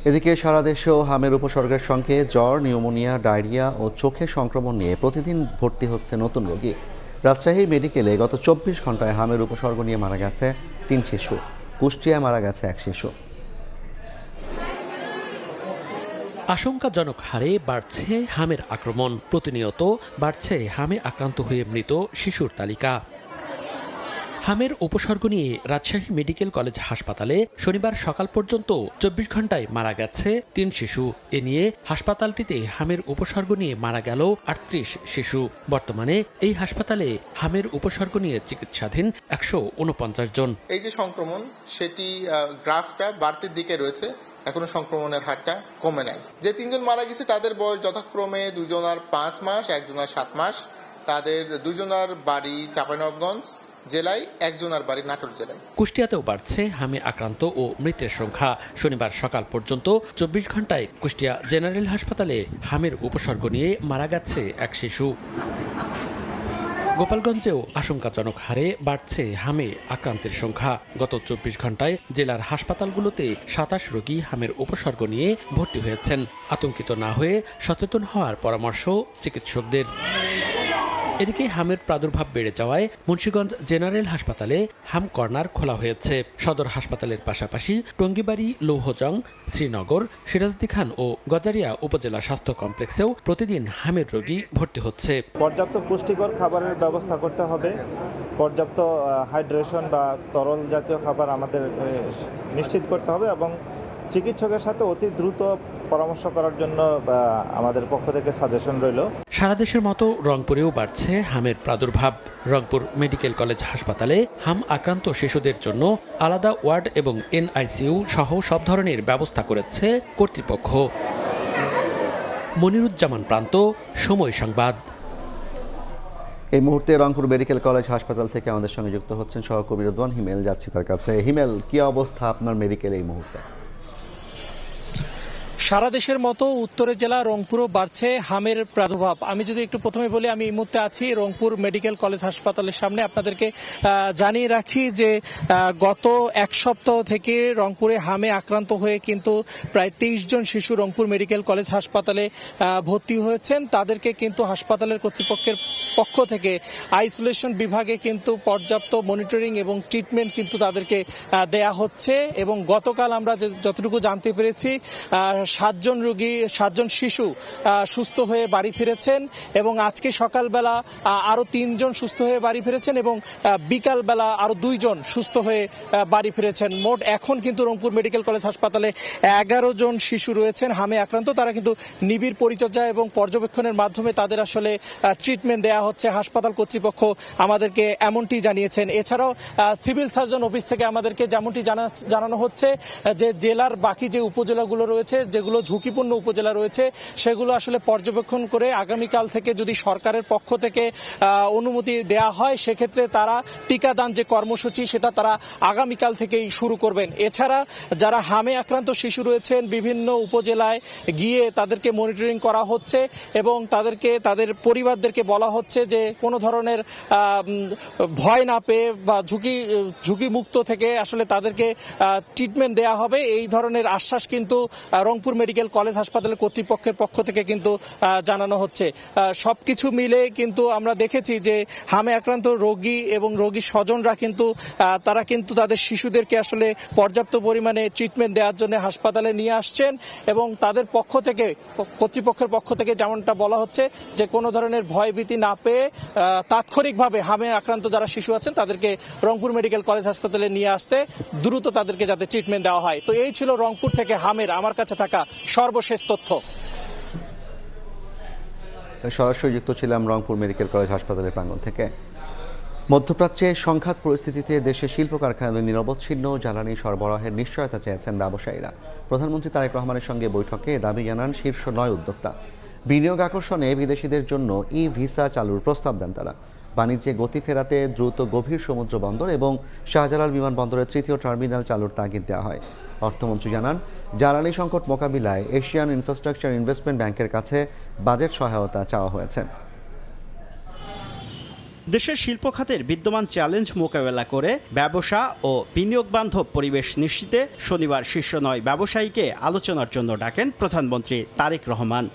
এদিকে সারা দেশেও হামের উপসর্গের সঙ্গে জ্বর, নিউমোনিয়া, ডায়রিয়া ও চোখের সংক্রমণ নিয়ে প্রতিদিন ভর্তি হচ্ছে নতুন রোগী। রাজশাহী মেডিকেলে গত 24 ঘন্টায় হামের উপসর্গ নিয়ে মারা গেছে 3 শিশু। কুষ্টিয়ায় মারা গেছে 1 শিশু। আশঙ্কাজনক হারে বাড়ছে হামের আক্রমণ। প্রতিনিয়ত বাড়ছে হামে আক্রান্ত হয়ে মৃত শিশুর তালিকা। হামের উপসর্গ নিয়ে রাজশাহী মেডিকেল কলেজ হাসপাতালে শনিবার সকাল পর্যন্ত 24 ঘন্টায় মারা গেছে 3 শিশু। এ নিয়ে হাসপাতালটিতে হামের উপসর্গ নিয়ে মারা গেল 38 শিশু। বর্তমানে এই হাসপাতালে হামের উপসর্গ নিয়ে চিকিৎসাধীন 149 জন। এই যে সংক্রমণ, সেটি গ্রাফটা বাড়তির দিকে রয়েছে, এখনো সংক্রমণের হারটা কমে নাই। যে 3 জন মারা গেছে তাদের বয়স যথাক্রমে 2 জনার 5 মাস, 1 জনার 7 মাস। তাদের 2 জনার বাড়ি চাঁপাইনবাবগঞ্জ জেলায়, 1 জনার বাড়ি নাটোর জেলায়। কুষ্টিয়াতেও বাড়ছে হামে আক্রান্ত ও মৃতের সংখ্যা। শনিবার সকাল পর্যন্ত 24 ঘন্টায় কুষ্টিয়া জেনারেল হাসপাতালে হামের উপসর্গ নিয়ে মারা গেছে 1 শিশু। গোপালগঞ্জেও আশঙ্কাজনক হারে বাড়ছে হামে আক্রান্তের সংখ্যা। গত 24 ঘন্টায় জেলার হাসপাতালগুলোতে 27 রোগী হামের উপসর্গ নিয়ে ভর্তি হয়েছেন। আতঙ্কিত না হয়ে সচেতন হওয়ার পরামর্শ চিকিৎসকদের। এদিকে হামের প্রাদুর্ভাব বেড়ে যাওয়ায় মুন্সিগঞ্জ জেনারেল হাসপাতালে হাম কর্নার খোলা হয়েছে। সদর হাসপাতালের পাশাপাশি টঙ্গিবাড়ি, লৌহজং, শ্রীনগর, সিরাজদি খান ও গজারিয়া উপজেলা স্বাস্থ্য কমপ্লেক্সেও প্রতিদিন হামের রোগী ভর্তি হচ্ছে। পর্যাপ্ত পুষ্টিকর খাবারের ব্যবস্থা করতে হবে। পর্যাপ্ত হাইড্রেশন বা তরল জাতীয় খাবার আমাদের নিশ্চিত করতে হবে এবং চিকিৎসকের সাথে অতি দ্রুত পরামর্শ করার জন্য আমাদের পক্ষ থেকে সাজেশন রইল। সারা দেশের মতো রংপুরেও বাড়ছে হামের প্রাদুর্ভাব। রংপুর মেডিকেল কলেজ হাসপাতালে হাম আক্রান্ত শিশুদের জন্য আলাদা ওয়ার্ড এবং এনআইসিইউ সহ সব ধরনের ব্যবস্থা করেছে কর্তৃপক্ষ। মনিরুজ্জামান প্রান্ত, সময় সংবাদ। এই মুহূর্তে রংপুর মেডিকেল কলেজ হাসপাতাল থেকে আমাদের সঙ্গে যুক্ত হচ্ছেন সহকবি রুদওয়ান হিমেল। যাচ্ছি তার কাছে। হিমেল, কি অবস্থা আপনার মেডিকেলে এই মুহূর্তে? সারা দেশের মতো উত্তরের জেলা রংপুরও বাড়ছে হামের প্রাদুর্ভাব। আমি যদি একটু প্রথমে বলি, আমি এই মুহূর্তে আছি রংপুর মেডিকেল কলেজ হাসপাতালের সামনে। আপনাদেরকে জানিয়ে রাখি যে গত 1 সপ্তাহ থেকে রংপুরে হামে আক্রান্ত হয়ে কিন্তু প্রায় 23 জন শিশু রংপুর মেডিকেল কলেজ হাসপাতালে ভর্তি হয়েছেন। তাদেরকে কিন্তু হাসপাতালের কর্তৃপক্ষের পক্ষ থেকে আইসোলেশন বিভাগে কিন্তু পর্যাপ্ত মনিটরিং এবং ট্রিটমেন্ট কিন্তু তাদেরকে দেয়া হচ্ছে। এবং গতকাল আমরা যতটুকু জানতে পেরেছি 7 জন শিশু সুস্থ হয়ে বাড়ি ফিরেছেন এবং আজকে সকালবেলা আরও 3 জন সুস্থ হয়ে বাড়ি ফিরেছেন এবং বিকালবেলা আরও 2 জন সুস্থ হয়ে বাড়ি ফিরেছেন। মোট এখন কিন্তু রংপুর মেডিকেল কলেজ হাসপাতালে 11 জন শিশু রয়েছেন হামে আক্রান্ত। তারা কিন্তু নিবিড় পরিচর্যা এবং পর্যবেক্ষণের মাধ্যমে তাদের আসলে ট্রিটমেন্ট দেওয়া হচ্ছে। হাসপাতাল কর্তৃপক্ষ আমাদেরকে এমনটি জানিয়েছেন। এছাড়াও সিভিল সার্জন অফিস থেকে আমাদেরকে যেমনটি জানানো হচ্ছে যে জেলার বাকি যে উপজেলাগুলো রয়েছে, যেগুলো ঝুঁকিপূর্ণ উপজেলা রয়েছে, সেগুলো আসলে পর্যবেক্ষণ করে আগামীকাল থেকে যদি সরকারের পক্ষ থেকে অনুমতি দেয়া হয়, সেক্ষেত্রে তারা টিকাদান যে কর্মসূচি সেটা তারা আগামীকাল থেকেই শুরু করবেন। এছাড়া যারা হামে আক্রান্ত শিশু রয়েছেন বিভিন্ন উপজেলায় গিয়ে তাদেরকে মনিটরিং করা হচ্ছে এবং তাদের পরিবারদেরকে বলা হচ্ছে যে কোনো ধরনের ভয় না পেয়ে বা ঝুঁকি মুক্ত থেকে আসলে তাদেরকে ট্রিটমেন্ট দেয়া হবে। এই ধরনের আশ্বাস কিন্তু রংপুর মেডিকেল কলেজ হাসপাতালের কর্তৃপক্ষের পক্ষ থেকে কিন্তু জানানো হচ্ছে। সবকিছু মিলে কিন্তু আমরা দেখেছি যে হামে আক্রান্ত রোগী এবং রোগীর স্বজনরা কিন্তু তারা কিন্তু তাদের শিশুদেরকে আসলে পর্যাপ্ত পরিমাণে ট্রিটমেন্ট দেওয়ার জন্য হাসপাতালে নিয়ে আসছেন এবং তাদের পক্ষ থেকে, কর্তৃপক্ষের পক্ষ থেকে যেমনটা বলা হচ্ছে যে কোনো ধরনের ভয়ভীতি না পেয়ে তাৎক্ষণিকভাবে হামে আক্রান্ত যারা শিশু আছেন তাদেরকে রংপুর মেডিকেল কলেজ হাসপাতালে নিয়ে আসতে দ্রুত তাদেরকে যাতে ট্রিটমেন্ট দেওয়া হয়। তো এই ছিল রংপুর থেকে হামের আমার কাছে থাকা সর্বশেষ তথ্য। সরাসরি যুক্ত ছিলাম রংপুর মেডিকেল কলেজ হাসপাতালের প্রাঙ্গণ থেকে। মধ্যপ্রাচ্যে সংঘাত পরিস্থিতিতে দেশে শিল্প কারখানায় নিরবচ্ছিন্ন জ্বালানি সরবরাহের নিশ্চয়তা চেয়েছেন ব্যবসায়ীরা। প্রধানমন্ত্রী তারেক রহমানের সঙ্গে বৈঠকে দাবি জানান শীর্ষ 9 উদ্যোক্তা। বিনিয়োগ আকর্ষণে বিদেশিদের জন্য ই ভিসা চালুর প্রস্তাব দেন তারা। বাণিজ্যে গতি ফেরাতে দ্রুত গভীর সমুদ্র বন্দর এবং শাহজালাল বিমানবন্দরের তৃতীয় টার্মিনাল চালুর তাগিদ দেওয়া হয়। অর্থমন্ত্রী জানান, জ্বালানি সংকট মোকাবিলায় এশিয়ান ইনফ্রাস্ট্রাকচার ইনভেস্টমেন্ট ব্যাংকের কাছে বাজেট সহায়তা চাওয়া হয়েছে। দেশের শিল্প খাতের বিদ্যমান চ্যালেঞ্জ মোকাবেলা করে ব্যবসা ও বিনিয়োগ বান্ধব পরিবেশ নিশ্চিতে শনিবার শীর্ষ 9 ব্যবসায়ীকে আলোচনার জন্য ডাকেন প্রধানমন্ত্রী তারেক রহমান।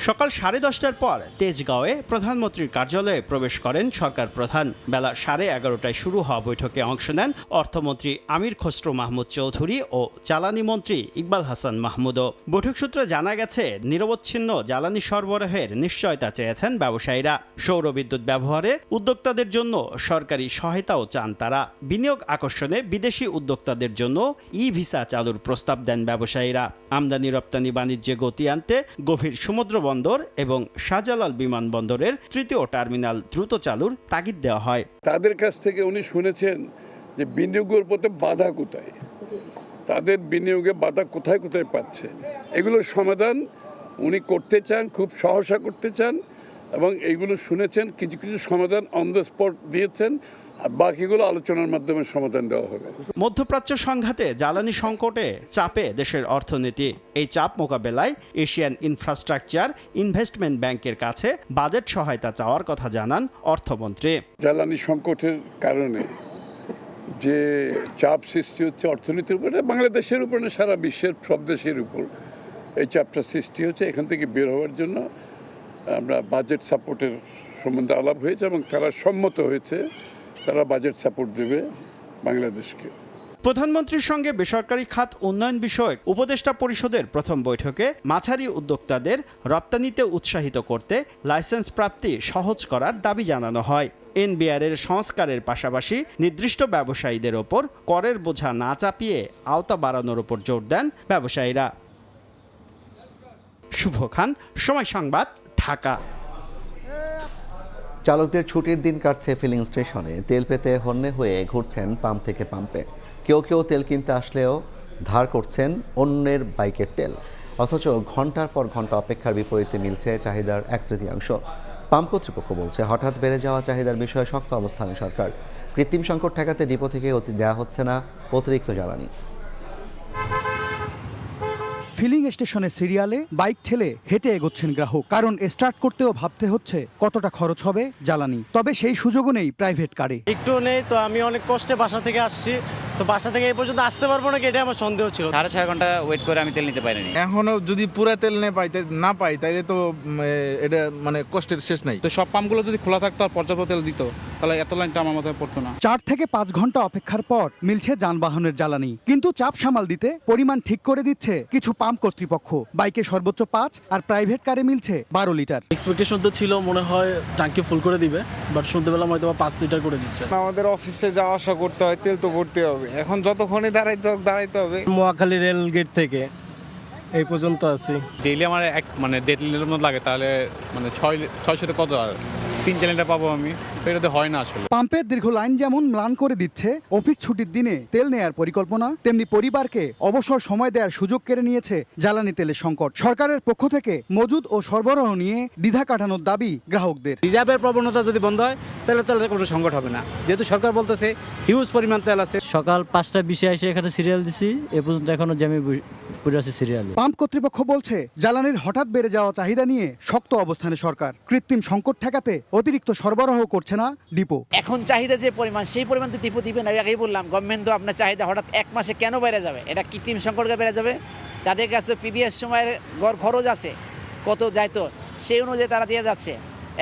সকাল 10:30টার পর তেজগাঁওয়ে প্রধানমন্ত্রীর কার্যালয়ে প্রবেশ করেন সরকার প্রধান। বেলা 11:30টায় শুরু হওয়া বৈঠকে অংশ নেন অর্থমন্ত্রী আমির খসরু মাহমুদ চৌধুরী ও জ্বালানি মন্ত্রী ইকবাল হাসান মাহমুদও। বৈঠক সূত্রে জানা গেছে, নিরবচ্ছিন্ন জ্বালানি সরবরাহের নিশ্চয়তা চেয়েছেন ব্যবসায়ীরা। সৌর বিদ্যুৎ ব্যবহারে উদ্যোক্তাদের জন্য সরকারি সহায়তাও চান তারা। বিনিয়োগ আকর্ষণে বিদেশি উদ্যোক্তাদের জন্য ই-ভিসা চালুর প্রস্তাব দেন ব্যবসায়ীরা। আমদানি রপ্তানি বাণিজ্যে গতি আনতে গভীর সমুদ্র বন্দর এবং শাহজালাল বিমানবন্দরের তৃতীয় টার্মিনাল দ্রুত চালুর তাগিদ দেওয়া হয়। তাদের কাছ থেকে উনি শুনেছেন যে বিনিয়োগের পথে বাধা কোথায়, তাদের বিনিয়োগে বাধা কোথায় কোথায় পাচ্ছে, এগুলোর সমাধান উনি করতে চান, খুব সহসা করতে চান এবং এইগুলো শুনেছেন। কিছু কিছু সমাধান অন দ্য স্পট দিয়েছেন, আর বাকিগুলো আলোচনার মাধ্যমে সমাধান দেওয়া হবে। মধ্যপ্রাচ্য সংঘাতে জ্বালানি সংকটে চাপে দেশের অর্থনীতি। এই চাপ মোকাবেলায় এশিয়ান ইনফ্রাস্ট্রাকচার ইনভেস্টমেন্ট ব্যাংকের কাছে বাজেট সহায়তা চাওয়ার কথা জানান অর্থমন্ত্রী। জ্বালানি সংকটের কারণে যে চাপ সৃষ্টি হচ্ছে অর্থনীতির উপরে, বাংলাদেশের উপরে সারা বিশ্বের সব দেশের উপর এই চাপটা সৃষ্টি হচ্ছে। এখান থেকে বের হওয়ার জন্য আমরা বাজেট সাপোর্টের সম্বন্ধে আলাপ হয়েছে এবং তারা সম্মত হয়েছে, তারা বাজেট সাপোর্ট দেবে বাংলাদেশকে। প্রধানমন্ত্রীর সঙ্গে বেসরকারি খাত উন্নয়ন বিষয়ক উপদেষ্টা পরিষদের প্রথম বৈঠকে মাঝারি উদ্যোক্তাদের রপ্তানিতে উৎসাহিত করতে লাইসেন্স প্রাপ্তি সহজ করার দাবি জানানো হয়। এনবিআর এর সংস্কারের পাশাপাশি নির্দিষ্ট ব্যবসায়ীদের ওপর করের বোঝা না চাপিয়ে আওতা বাড়ানোর ওপর জোর দেন ব্যবসায়ীরা। শুভ খান, সময় সংবাদ, ঢাকা। চালকদের ছুটির দিন কাটছে ফিলিং স্টেশনে। তেল পেতে হন্যে হয়ে ঘুরছেন পাম্প থেকে পাম্পে। কেউ কেউ তেল কিনতে আসলেও ধার করছেন অন্যের বাইকের তেল, অথচ ঘন্টার পর ঘন্টা অপেক্ষার বিপরীতে মিলছে চাহিদার 1/3। পাম্প কর্তৃপক্ষ বলছে, হঠাৎ বেড়ে যাওয়া চাহিদার বিষয়ে শক্ত অবস্থানে সরকার। কৃত্রিম সংকট ঠেকাতে ডিপো থেকে দেওয়া হচ্ছে না অতিরিক্ত জ্বালানি। ফিলিং স্টেশনে সিরিয়ালে বাইক ঠেলে হেঁটে এগোচ্ছেন গ্রাহক, কারণ স্টার্ট করতেও ভাবতে হচ্ছে কতটা খরচ হবে জ্বালানি। তবে সেই সুযোগও নেই প্রাইভেট কারে। একটু নেই তো, আমি অনেক কষ্টে বাসা থেকে আসছি, তো বাসা থেকে এই পর্যন্ত আসতে পারবো নাকি এটা আমার সন্দেহ ছিল। 6.5 ঘন্টা ওয়েট করে আমি তেল নিতে পারিনি। এখনো যদি পুরো তেল না পাই তাইলে তো এটা মানে কষ্টের শেষ নাই। তো সব পাম্পগুলো যদি খোলা থাকতো আর পর্যাপ্ত তেল দিত, তাহলে এত লাইনটা আমার মাথায় পড়তো না। 4 থেকে 5 ঘন্টা অপেক্ষার পর মিলছে যানবাহনের জ্বালানি, কিন্তু চাপ সামাল দিতে পরিমাণ ঠিক করে দিচ্ছে কিছু পাম্প কর্তৃপক্ষ। বাইকে সর্বোচ্চ 5 আর প্রাইভেট কারে মিলছে 12 লিটার। এক্সপেকটেশন তো ছিল মনে হয় ট্যাঙ্কি ফুল করে দিবে, বাট শুনতে পেলাম হয়তো 5 লিটার করে দিচ্ছে। আমাদের অফিসে যাওয়া আসা করতে হয়, তেল তো ভরতে হবে। এখন যতক্ষণে দাঁড়াইতে হবে। মহাখালী রেল গেট থেকে এই পর্যন্ত আছি। ডেইলি আমার 1.5 লিটার মতো লাগে, তাহলে 600 কত আর 3-4 লিটার পাবো আমি, এটাতে হয় না আসলে। পাম্পের দীর্ঘ লাইন যেমন ম্লান করে দিচ্ছে অফিস ছুটির দিনে তেল নেয়ার পরিকল্পনা, তেমনি পরিবারকে অবসর সময় দেওয়ার সুযোগ কেড়ে নিয়েছে জ্বালানি তেলের সংকট। সরকারের পক্ষ থেকে মজুদ ও সরবরাহ নিয়ে দ্বিধা কাটানোর দাবি গ্রাহকদের। রিজার্ভের প্রবণতা যদি বন্ধ হয় তাহলে তেলের কোনো সংকট হবে না, যেহেতু সরকার বলতেছে হিউজ পরিমাণ তেল আছে। সকাল 5টা 20-এ এসে এখানে সিরিয়াল দিছি, এ পর্যন্ত এখনো জ্যামে পড়ে আছে সিরিয়ালে। পাম্প কর্তৃপক্ষ বলছে, জ্বালানির হঠাৎ বেড়ে যাওয়া চাহিদা নিয়ে শক্ত অবস্থানে সরকার। কৃত্রিম সংকট ঠেকাতে অতিরিক্ত সরবরাহ করছে না ডিপো। এখন চাহিদা যে পরিমাণ, সেই পরিমাণ তো ডিপো দিবে না। আগেই বললাম, গভর্নমেন্ট তো আপনার চাহিদা হঠাৎ 1 মাসে কেন বেড়ে যাবে? এটা কৃত্রিম সংকটে বেড়ে যাবে। তাদের কাছে প্রিভিয়াস সময়ের খরচ আছে, কত যাইতো সেই অনুযায়ী তারা দিয়ে যাচ্ছে।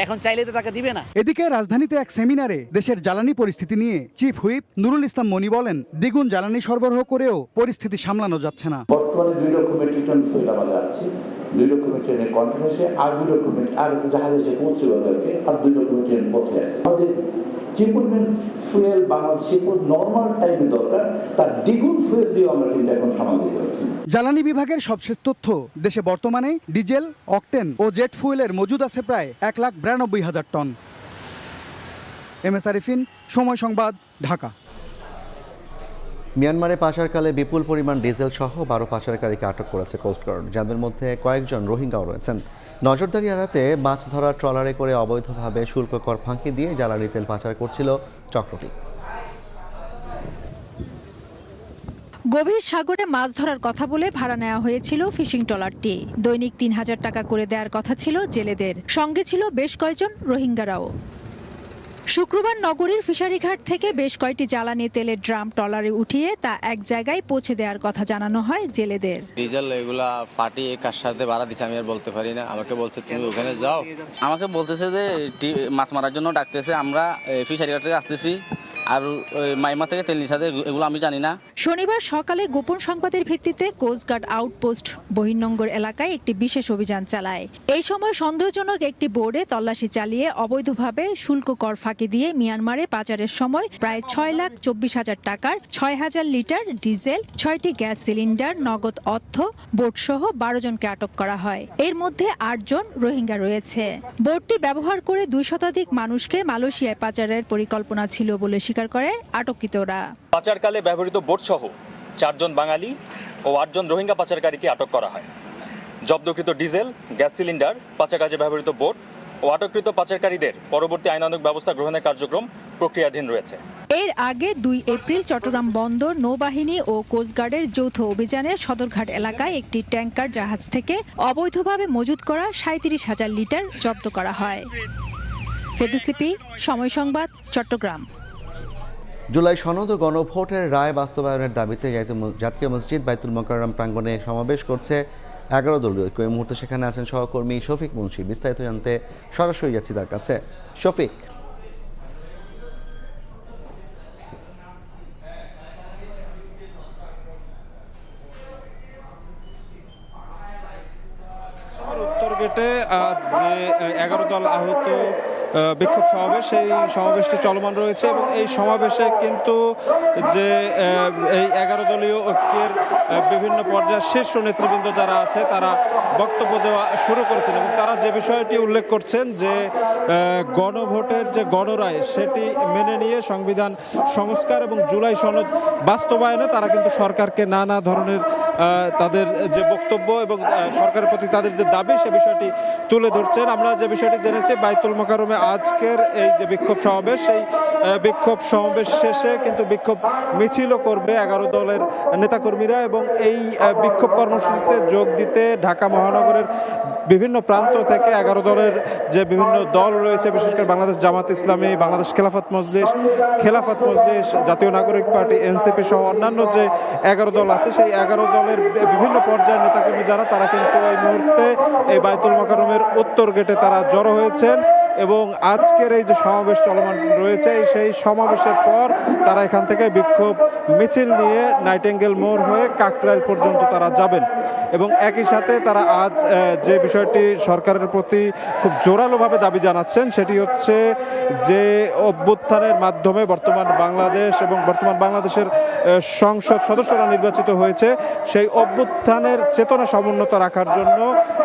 এখন চাইলে তো তাকে দিবে না। এদিকে রাজধানীতে এক সেমিনারে দেশের জ্বালানি পরিস্থিতি নিয়ে চিফ হুইপ নুরুল ইসলাম মনি বলেন, দ্বিগুণ জ্বালানি সরবরাহ করেও পরিস্থিতি সামলানো যাচ্ছে না। বর্তমানে 2 লক্ষ মেট্রিক টন ফুয়েল আমাদের আছে, 2 লক্ষ ট্রেনের কন্টেনার আর 2 লক্ষ আর জাহাজে এসে পৌঁছে বাজারকে, আর 2 লক্ষ ট্রেন পথে আছে। আমাদের যে পরিমাণ ফুয়েল বাংলাদেশে নর্মাল টাইমে দরকার, তার দ্বিগুণ ফুয়েল দিয়ে আমরা কিন্তু এখন সামাল দিতে পারছি। জ্বালানি বিভাগের সবশেষ তথ্য, দেশে বর্তমানে ডিজেল, অকটেন ও জেট ফুয়েলের মজুদ আছে প্রায় 1,92,000 টন। MS আরিফিন, সময় সংবাদ, ঢাকা। মিয়ানমারে পাচারকালে বিপুল পরিমাণ ডিজেল সহ 12 পাচারকারীকে আটক করেছে কোস্টগার্ড, যাদের মধ্যে কয়েকজন রোহিঙ্গাও রয়েছেন। নজরদারি এড়াতে মাছ ধরার ট্রলারে করে অবৈধভাবে শুল্ক কর ফাঁকি দিয়ে জ্বালানি তেল পাচার করছিল চক্রটি। গভীর সাগরে মাছ ধরার কথা বলে ভাড়া নেওয়া হয়েছিল ফিশিং ট্রলারটি। দৈনিক ৩,০০০ টাকা করে দেওয়ার কথা ছিল জেলেদের, সঙ্গে ছিল বেশ কয়েকজন রোহিঙ্গারাও। শুক্রবার নগরীর ফিশারিঘাট থেকে বেশ কয়েকটি জ্বালানি তেলের ড্রাম ট্রলারে উঠিয়ে তা এক জায়গায় পৌঁছে দেওয়ার কথা জানানো হয় জেলেদের। ডিজেল এগুলা পার্টি কার সাথে ভাড়া দিচ্ছে আমি আর বলতে পারি না। আমাকে বলছে তুমি ওখানে যাও, আমাকে বলতেছে যে মাছ মারার জন্য ডাকতেছে, আমরা ফিশারিঘাট থেকে আসতেছি আর মাইমা থেকে তেল নিষাদে এগুলো আমি জানি না। শনিবার সকালে গোপন সংবাদের ভিত্তিতে কোস্টগার্ড আউটপোস্ট বহির্নঙ্গর এলাকায় একটি বিশেষ অভিযান চালায়। এই সময় সন্দেহজনক একটি বোর্ডে তল্লাশি চালিয়ে অবৈধভাবে শুল্ক কর ফাঁকি দিয়ে মিয়ানমারে পাচারের সময় প্রায় 6,24,000 টাকার 6,000 লিটার ডিজেল, 6টি গ্যাস সিলিন্ডার, নগদ অর্থ, বোটসহ 12 জনকে আটক করা হয়। এর মধ্যে 8 জন রোহিঙ্গা রয়েছে। বোটটি ব্যবহার করে 2 শতাধিক মানুষকে মালয়েশিয়ায় পাচারের পরিকল্পনা ছিল বলে স্বীকার করে আটককৃতরা। পাচারকালে ব্যবহৃত বোটসহ 4 জন বাঙালি ও 8 জন রোহিঙ্গা পাচারকারীকে আটক করা হয়। জব্দকৃত ডিজেল, গ্যাস সিলিন্ডার, পাচার কাজে ব্যবহৃত বোট ও আটককৃত পাচারকারীদের পরবর্তী আইনানুগ ব্যবস্থা গ্রহণের কার্যক্রম প্রক্রিয়াধীন রয়েছে। এর আগে 2 এপ্রিল চট্টগ্রাম বন্দর, নৌবাহিনী ও কোস্টগার্ডের যৌথ অভিযানে সদরঘাট এলাকায় একটি ট্যাঙ্কার জাহাজ থেকে অবৈধভাবে মজুত করা 37,000 লিটার জব্দ করা হয়। ফেদুসলিপি, সময় সংবাদ, চট্টগ্রাম। জুলাই সনদ ও গণভোটের রায় বাস্তবায়নের দাবিতে জাতীয় মসজিদ বাইতুল মোকাররম প্রাঙ্গণে সমাবেশ করছে 11 দলীয় ঐক্য। এই মুহূর্তে সেখানে আছেন সহকর্মী শফিক মুন্সি। বিস্তারিত জানতে সরাসরি যাচ্ছি তার কাছে। শফিক, উত্তর গেটে আজ যে 11 দল আহত বিক্ষোভ সমাবেশ, সেই সমাবেশটি চলমান রয়েছে এবং এই সমাবেশে কিন্তু যে এই 11 দলীয় ঐক্যের বিভিন্ন পর্যায়ের শীর্ষ নেতৃবৃন্দ যারা আছে তারা বক্তব্য দেওয়া শুরু করেছেন এবং তারা যে বিষয়টি উল্লেখ করছেন যে গণভোটের যে গণরায় সেটি মেনে নিয়ে সংবিধান সংস্কার এবং জুলাই সনদ বাস্তবায়নে তারা কিন্তু সরকারকে নানা ধরনের তাদের যে বক্তব্য এবং সরকারের প্রতি তাদের যে দাবি সে বিষয়টি তুলে ধরছেন। আমরা যে বিষয়টি জেনেছি বাইতুল মোকাররমে আজকের এই যে বিক্ষোভ সমাবেশ, সেই বিক্ষোভ সমাবেশ শেষে কিন্তু বিক্ষোভ মিছিলও করবে 11 দলের নেতাকর্মীরা এবং এই বিক্ষোভ কর্মসূচিতে যোগ দিতে ঢাকা মহানগরের বিভিন্ন প্রান্ত থেকে 11 দলের যে বিভিন্ন দল রয়েছে, বিশেষ করে বাংলাদেশ জামাত ইসলামী, বাংলাদেশ খেলাফত মজলিস, জাতীয় নাগরিক পার্টি, এনসিপি সহ অন্যান্য যে 11 দল আছে সেই 11 দলের বিভিন্ন পর্যায়ের নেতাকর্মী যারা তারা কিন্তু এই মুহূর্তে এই বাইতুল মোকাররমের উত্তর গেটে তারা জড়ো হয়েছেন এবং আজকের এই যে সমাবেশ চলমান রয়েছে সেই সমাবেশের পর তারা এখান থেকে বিক্ষোভ মিছিল নিয়ে নাইটেঙ্গেল মোড় হয়ে কাকরাইল পর্যন্ত তারা যাবেন এবং একই সাথে তারা আজ যে বিষয়টি সরকারের প্রতি খুব জোরালোভাবে দাবি জানাচ্ছেন সেটি হচ্ছে যে অভ্যুত্থানের মাধ্যমে বর্তমান বাংলাদেশ এবং বর্তমান বাংলাদেশের সংসদ সদস্যরা নির্বাচিত হয়েছে, সেই অভ্যুত্থানের চেতনা সমুন্নত রাখার জন্য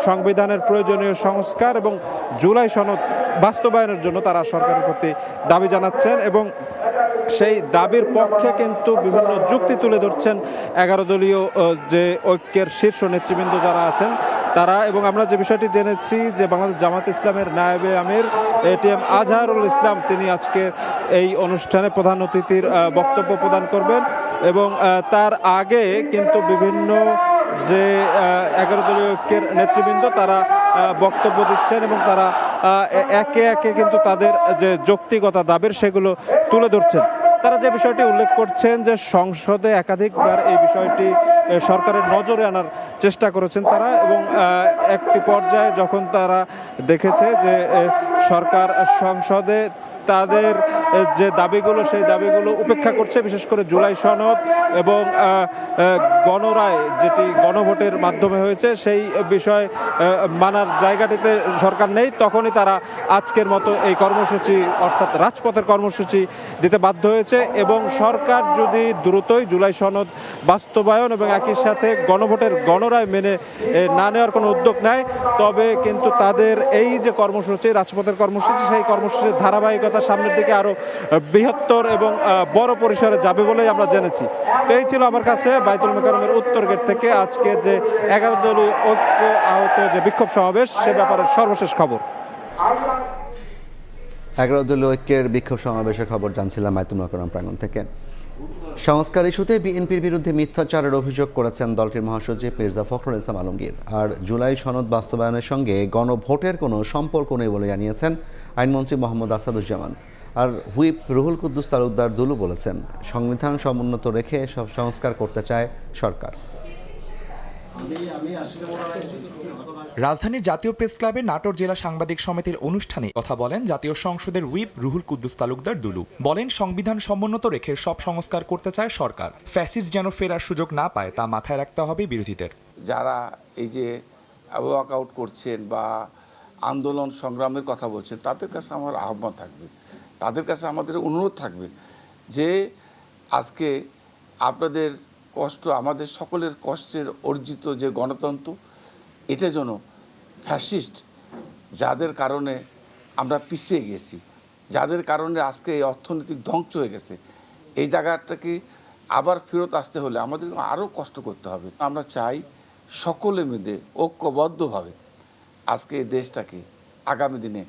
সংবিধানের প্রয়োজনীয় সংস্কার এবং জুলাই সনদ বাস্তবায়নের জন্য তারা সরকারের প্রতি দাবি জানাচ্ছেন এবং সেই দাবির পক্ষে কিন্তু বিভিন্ন যুক্তি তুলে ধরছেন 11 দলীয় যে ঐক্যের শীর্ষ নেতৃবৃন্দ যারা আছেন তারা। এবং আমরা যে বিষয়টি জেনেছি যে বাংলাদেশ জামাত ইসলামের নায়েবে আমির এটিএম আজহারুল ইসলাম তিনি আজকে এই অনুষ্ঠানে প্রধান অতিথির বক্তব্য প্রদান করবেন এবং তার আগে কিন্তু বিভিন্ন যে 11 দলীয় ঐক্যের নেতৃবৃন্দ তারা বক্তব্য দিচ্ছেন এবং তারা একে একে কিন্তু তাদের যে যৌক্তিকতা দাবির সেগুলো তুলে ধরছেন। তারা যে বিষয়টি উল্লেখ করছেন যে সংসদে একাধিকবার এই বিষয়টি সরকারের নজরে আনার চেষ্টা করেছেন তারা এবং একটি পর্যায়ে যখন তারা দেখেছে যে সরকার সংসদে তাদের যে দাবিগুলো সেই দাবিগুলো উপেক্ষা করছে, বিশেষ করে জুলাই সনদ এবং গণরায় যেটি গণভোটের মাধ্যমে হয়েছে সেই বিষয় মানার জায়গাটিতে সরকার নেই, তখনই তারা আজকের মতো এই কর্মসূচি অর্থাৎ রাজপথের কর্মসূচি দিতে বাধ্য হয়েছে এবং সরকার যদি দ্রুতই জুলাই সনদ বাস্তবায়ন এবং একই সাথে গণভোটের গণরায় মেনে না নেওয়ার কোনো উদ্যোগ নেয় তবে কিন্তু তাদের এই যে কর্মসূচি রাজপথের সরকারের কর্মসূচি, সেই কর্মসূচির ধারাবাহিকতা সামনের দিকে আরও বৃহত্তর এবং বড় পরিসরে যাবে বলেই আমরা জেনেছি। তো এই ছিল আমার কাছে বাইতুল মোকাররমের উত্তর গেট থেকে আজকে যে 11 দলীয় ঐক্য আহত যে বিক্ষোভ সমাবেশ সে ব্যাপারে সর্বশেষ খবর। 11 দলীয় ঐক্যের বিক্ষোভ সমাবেশের খবর জানছিলাম বাইতুল মোকাররম প্রাঙ্গণ থেকে। সংস্কার ইস্যুতে বিএনপির বিরুদ্ধে মিথ্যাচারের অভিযোগ করেছেন দলটির মহাসচিব মির্জা ফখরুল ইসলাম আলমগীর। আর জুলাই সনদ বাস্তবায়নের সঙ্গে গণভোটের কোনো সম্পর্ক নেই বলে জানিয়েছেন আইনমন্ত্রী মোহাম্মদ আসাদুজ্জামান। আর হুইপ রুহুল কুদ্দুস তালুকদার দুলু বলেছেন, সংবিধান সমুন্নত রেখে সব সংস্কার করতে চায় সরকার। রাজধানীর জাতীয় প্রেস ক্লাবে নাটোর জেলা সাংবাদিক সমিতির অনুষ্ঠানে কথা বলেন জাতীয় সংসদের হুইপ রুহুল কুদ্দুস তালুকদার দুলু। বলেন, সংবিধান সমুন্নত রেখে সব সংস্কার করতে চায় সরকার। ফ্যাসিস্ট যেন ফেরার সুযোগ না পায় তা মাথায় রাখতে হবে বিরোধীদের। যারা এই যে ওয়াকআউট করছেন বা আন্দোলন সংগ্রামের কথা বলছেন তাদের কাছে আমার আহ্বান থাকবে, তাদের কাছে আমাদের অনুরোধ থাকবে যে আজকে আপনাদের কষ্ট, আমাদের সকলের কষ্টের অর্জিত যে গণতন্ত্র, এটা যেন ফ্যাসিস্ট যাদের কারণে আমরা পিছিয়ে গেছি, যাদের কারণে আজকে এই অর্থনৈতিক ধ্বংস হয়ে গেছে, এই জায়গাটাকে আবার ফেরত আসতে হলে আমাদের আরও কষ্ট করতে হবে। আমরা চাই সকলে মিলে ঐক্যবদ্ধভাবে আজকে এই দেশটাকে আগামী দিনে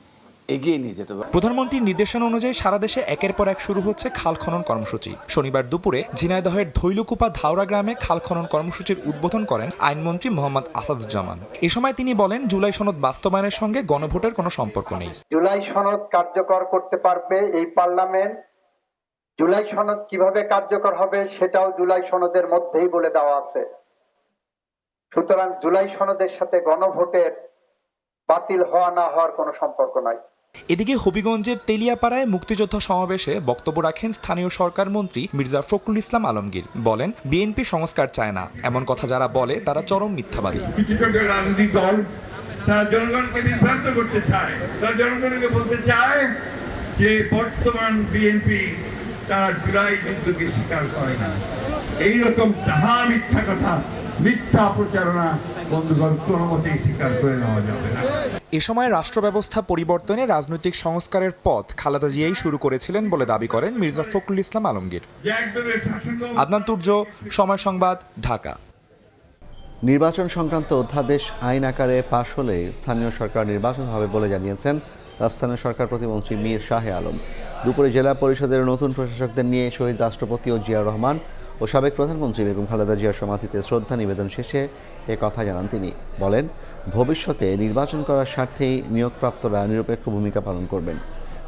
এগিয়ে নিয়ে যেতে হবে। প্রধানমন্ত্রীর নির্দেশনা অনুযায়ী সারা দেশে একের পর এক শুরু হচ্ছে খাল খনন কর্মসূচি। শনিবার দুপুরে ঝিনাইদহের ধৈলকুপা ধাওড়া গ্রামে খাল খনন কর্মসূচির উদ্বোধন করেন আইনমন্ত্রী মোহাম্মদ আসাদুজ্জামান। এ সময় তিনি বলেন, জুলাই সনদ বাস্তবায়নের সঙ্গে গণভোটের কোনো সম্পর্ক নেই। জুলাই সনদ কার্যকর করতে পারবে এই পার্লামেন্ট। জুলাই সনদ কিভাবে কার্যকর হবে সেটাও জুলাই সনদের মধ্যেই বলে দেওয়া আছে। সুতরাং জুলাই সনদের সাথে গণভোটের বাতিল হওয়া না হওয়ার কোনো সম্পর্ক নাই। এদিকে হবিগঞ্জের তেলিয়াপাড়ায় মুক্তিযোদ্ধা সমাবেশে বক্তব্য রাখেন স্থানীয় সরকার মন্ত্রী মির্জা ফখরুল ইসলাম আলমগীর। বলেন, বিএনপি সংস্কার চায় না, এমন কথা যারা বলে তারা চরম মিথ্যাবাদী। রাজনৈতিক দল তারা জনগণকে বিভ্রান্ত করতে চায়, তারা জনগণকে বলতে চায় যে বর্তমান বিএনপি তারা জুলাই যুদ্ধকে স্বীকার করে না। এইরকম তাহা মিথ্যা কথা, মিথ্যা প্রচারণা বন্ধুগণ কোনো মতেই স্বীকার করে নেওয়া যাবে না। এ সময় রাষ্ট্র ব্যবস্থা পরিবর্তনে রাজনৈতিক সংস্কারের পথ খালেদা জিয়াই শুরু করেছিলেন বলে দাবি করেন মির্জা ফখরুল ইসলাম আলমগীর। আদনান তুর্য, সময় সংবাদ, ঢাকা। নির্বাচন সংক্রান্ত অধ্যাদেশ আইন আকারে পাশ হলে স্থানীয় সরকার নির্বাচন হবে বলে জানিয়েছেন স্থানীয় সরকার প্রতিমন্ত্রী মীর শাহে আলম। দুপুরে জেলা পরিষদের নতুন প্রশাসকদের নিয়ে শহীদ রাষ্ট্রপতি ও জিয়াউর রহমান ও সাবেক প্রধানমন্ত্রী বেগম খালেদা জিয়ার সমাধিতে শ্রদ্ধা নিবেদন শেষে এ কথা জানান তিনি। বলেন, ভবিষ্যতে নির্বাচন করার স্বার্থেই নিয়োগপ্রাপ্তরা নিরপেক্ষ ভূমিকা পালন করবেন।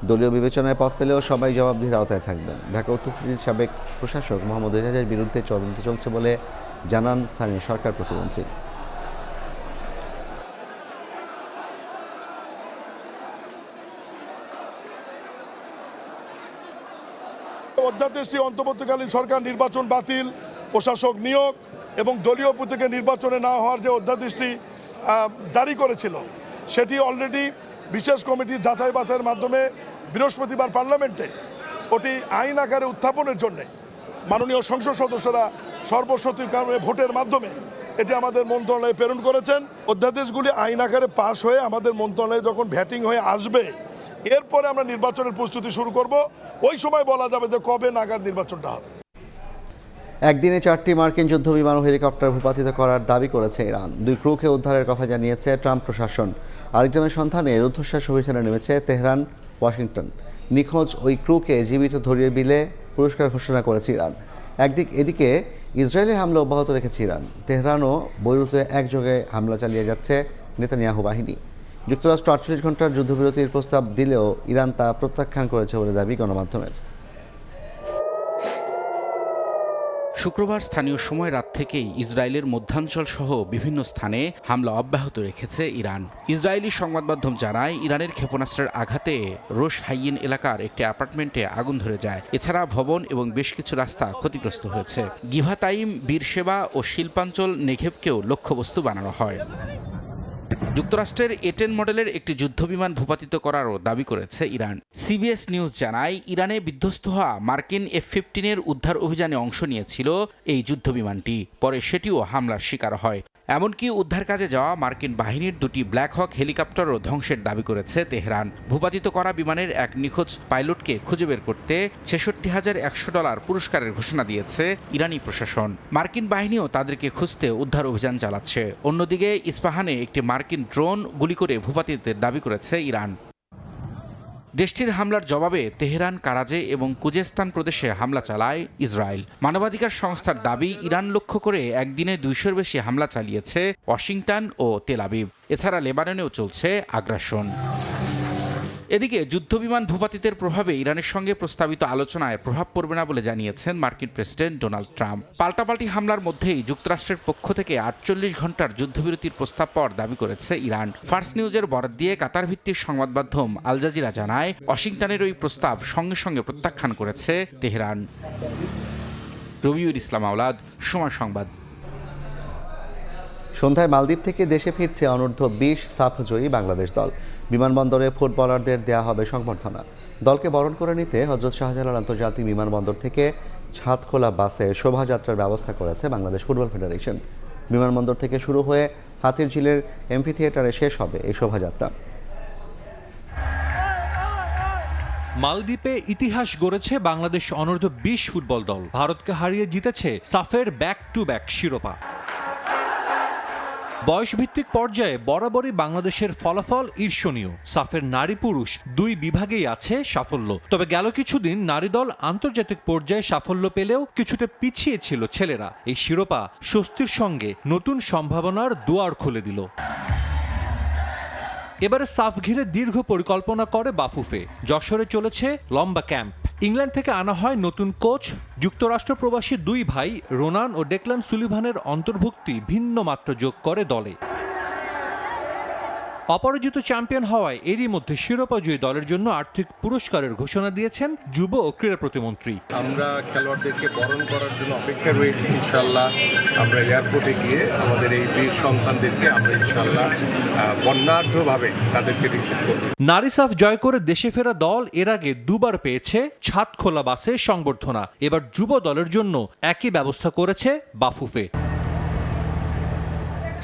দলীয় বিবেচনায় পদ পেলেও সবাই জবাবদিহির আওতায় থাকবেন। ঢাকা উত্তর সিটির সাবেক প্রশাসক মোহাম্মদ এজাজের বিরুদ্ধে তদন্ত চলছে বলে জানান স্থানীয় সরকার প্রতিমন্ত্রী। অধ্যাদেশটি অন্তর্বর্তীকালীন সরকার নির্বাচন বাতিল, প্রশাসক নিয়োগ এবং দলীয় প্রতীকে নির্বাচনে না হওয়ার যে অধ্যাদেশটি জারি করেছিল সেটি অলরেডি বিশেষ কমিটির যাচাই বাছাইয়ের মাধ্যমে বৃহস্পতিবার পার্লামেন্টে ওটি আইন আকারে উত্থাপনের জন্য মাননীয় সংসদ সদস্যরা সর্বসম্মতির কারণে ভোটের মাধ্যমে এটি আমাদের মন্ত্রণালয়ে প্রেরণ করেছেন। অধ্যাদেশগুলি আইন আকারে পাশ হয়ে আমাদের মন্ত্রণালয়ে যখন ভ্যাটিং হয়ে আসবে এরপরে আমরা নির্বাচনের প্রস্তুতি শুরু করব। ওই সময় বলা যাবে যে কবে নাগাদ নির্বাচনটা হবে। একদিনে 4টি মার্কিন যুদ্ধ বিমান ও হেলিকপ্টার ভূপাতিত করার দাবি করেছে ইরান। 2 ক্রুকে উদ্ধারের কথা জানিয়েছে ট্রাম্প প্রশাসন। আরেকজনের সন্ধানে রুদ্ধশ্বাস অভিযানে নেমেছে তেহরান, ওয়াশিংটন। নিখোঁজ ওই ক্রুকে জীবিত ধরিয়ে বিলে পুরস্কার ঘোষণা করেছে ইরান। এদিকে ইসরায়েলে হামলা অব্যাহত রেখেছে ইরান। তেহরানও বৈরুতে একযোগে হামলা চালিয়ে যাচ্ছে নেতানিয়াহু বাহিনী। যুক্তরাষ্ট্র 48 ঘন্টার যুদ্ধবিরতির প্রস্তাব দিলেও ইরান তা প্রত্যাখ্যান করেছে বলে দাবি গণমাধ্যমের। শুক্রবার স্থানীয় সময় রাত থেকেই ইসরায়েলের মধ্যাঞ্চল সহ বিভিন্ন স্থানে হামলা অব্যাহত রেখেছে ইরান। ইসরায়েলি সংবাদ মাধ্যম জানায়, ইরানের ক্ষেপণাস্ত্রের আঘাতে রোশ হাইয়িন এলাকার একটি অ্যাপার্টমেন্টে আগুন ধরে যায়। এছাড়া ভবন এবং বেশ কিছু রাস্তা ক্ষতিগ্রস্ত হয়েছে। গিভাতাইম, বীরশেবা ও শিল্পাঞ্চল নেঘেবকেও লক্ষ্যবস্তু বানানো হয়। যুক্তরাষ্ট্রের A-10 মডেলের একটি যুদ্ধবিমান ভূপাতিত করারও দাবি করেছে ইরান। CBS নিউজ জানায়, ইরানে বিধ্বস্ত হওয়া মার্কিন F-15 উদ্ধার অভিযানে অংশ নিয়েছিল এই যুদ্ধবিমানটি। পরে সেটিও হামলার শিকার হয়। এমনকি উদ্ধার কাজে যাওয়া মার্কিন বাহিনীর দুটি ব্ল্যাক হক হেলিকপ্টারও ধ্বংসের দাবি করেছে তেহরান। ভূপাতিত করা বিমানের এক নিখোঁজ পাইলটকে খুঁজে বের করতে $৬৬,১০০ পুরস্কারের ঘোষণা দিয়েছে ইরানি প্রশাসন। মার্কিন বাহিনীও তাদেরকে খুঁজতে উদ্ধার অভিযান চালাচ্ছে। অন্যদিকে ইস্পাহানে একটি মার্কিন ড্রোন গুলি করে ভূপাতিতের দাবি করেছে ইরান। দেশটির হামলার জবাবে তেহরান, কারাজে এবং কুজেস্তান প্রদেশে হামলা চালায় ইসরায়েল। মানবাধিকার সংস্থার দাবি, ইরান লক্ষ্য করে একদিনে ২০০-র বেশি হামলা চালিয়েছে ওয়াশিংটন ও তেল আবিব। এছাড়া লেবাননেও চলছে আগ্রাসন। এদিকে যুদ্ধবিমান ভূপাতিতের প্রভাবে ইরানের সঙ্গে প্রস্তাবিত আলোচনায় প্রভাব পড়বে না বলে জানিয়েছেন মার্কিন প্রেসিডেন্ট ডোনাল্ড ট্রাম্প। পাল্টাপাল্টি হামলার মধ্যেই যুক্তরাষ্ট্রের পক্ষ থেকে ৪৮ ঘন্টার যুদ্ধবিরতির প্রস্তাব পাওয়ার দাবি করেছে ইরান। ফার্স্ট নিউজের বরাত দিয়ে কাতার ভিত্তিক সংবাদ মাধ্যম আল জাজিরা জানায়, ওয়াশিংটনের ওই প্রস্তাব সঙ্গে সঙ্গে প্রত্যাখ্যান করেছে তেহরান। রবিউল ইসলাম আওলাদ, সময় সংবাদ। সন্ধ্যায় মালদ্বীপ থেকে দেশে ফিরছে অনূর্ধ্ব-20 সাফ জয়ী বাংলাদেশ দল। বিমানবন্দরে ফুটবলারদের দেয়া হবে সংবর্ধনা। দলকে বরণ করে নিতে হযরত শাহজালাল আন্তর্জাতিক বিমানবন্দর থেকে ছাদখোলা বাসে শোভাযাত্রার ব্যবস্থা করেছে বাংলাদেশ ফুটবল ফেডারেশন। বিমানবন্দর থেকে শুরু হয়ে হাতিরঝিলের এমপি থিয়েটারে শেষ হবে এই শোভাযাত্রা। মালদ্বীপে ইতিহাস গড়েছে বাংলাদেশ অনূর্ধ্ব-20 ফুটবল দল। ভারতকে হারিয়ে জিতেছে সাফের ব্যাক টু ব্যাক শিরোপা। বয়সভিত্তিক পর্যায়ে বরাবরই বাংলাদেশের ফলাফল ঈর্ষণীয়। সাফের নারী পুরুষ দুই বিভাগেই আছে সাফল্য। তবে গেল কিছুদিন নারী দল আন্তর্জাতিক পর্যায়ে সাফল্য পেলেও কিছুটা পিছিয়ে ছিল ছেলেরা। এই শিরোপা স্বস্তির সঙ্গে নতুন সম্ভাবনার দুয়ার খুলে দিল। এবারে সাফ ঘিরে দীর্ঘ পরিকল্পনা করে বাফুফে। যশোরে চলেছে লম্বা ক্যাম্প। ইংল্যান্ড থেকে আনা হয় নতুন কোচ। যুক্তরাষ্ট্র প্রবাসী দুই ভাই রোনান ও ডেকলান সুলিভানের অন্তর্ভুক্তি ভিন্ন মাত্রা যোগ করে দলে। অপরাজিত চ্যাম্পিয়ন হওয়ায় এরই মধ্যে শিরোপা জয়ী দলের জন্য আর্থিক পুরস্কারের ঘোষণা দিয়েছেন যুব ও ক্রীড়া প্রতিমন্ত্রী। আমরা খেলোয়াড়দেরকে বরণ করার জন্য অপেক্ষা রয়েছি। ইনশাল্লাহ আমরা এয়ারপোর্টে গিয়ে আমাদের এই বীর সন্তানদেরকে আমরা ইনশাল্লাহ বর্ণাঢ্যভাবে তাদেরকে রিসিভ করব। নারী সাফ জয় করে দেশে ফেরা দল এর আগে দুবার পেয়েছে ছাদখোলা বাসে সংবর্ধনা। এবার যুব দলের জন্য একই ব্যবস্থা করেছে বাফুফে।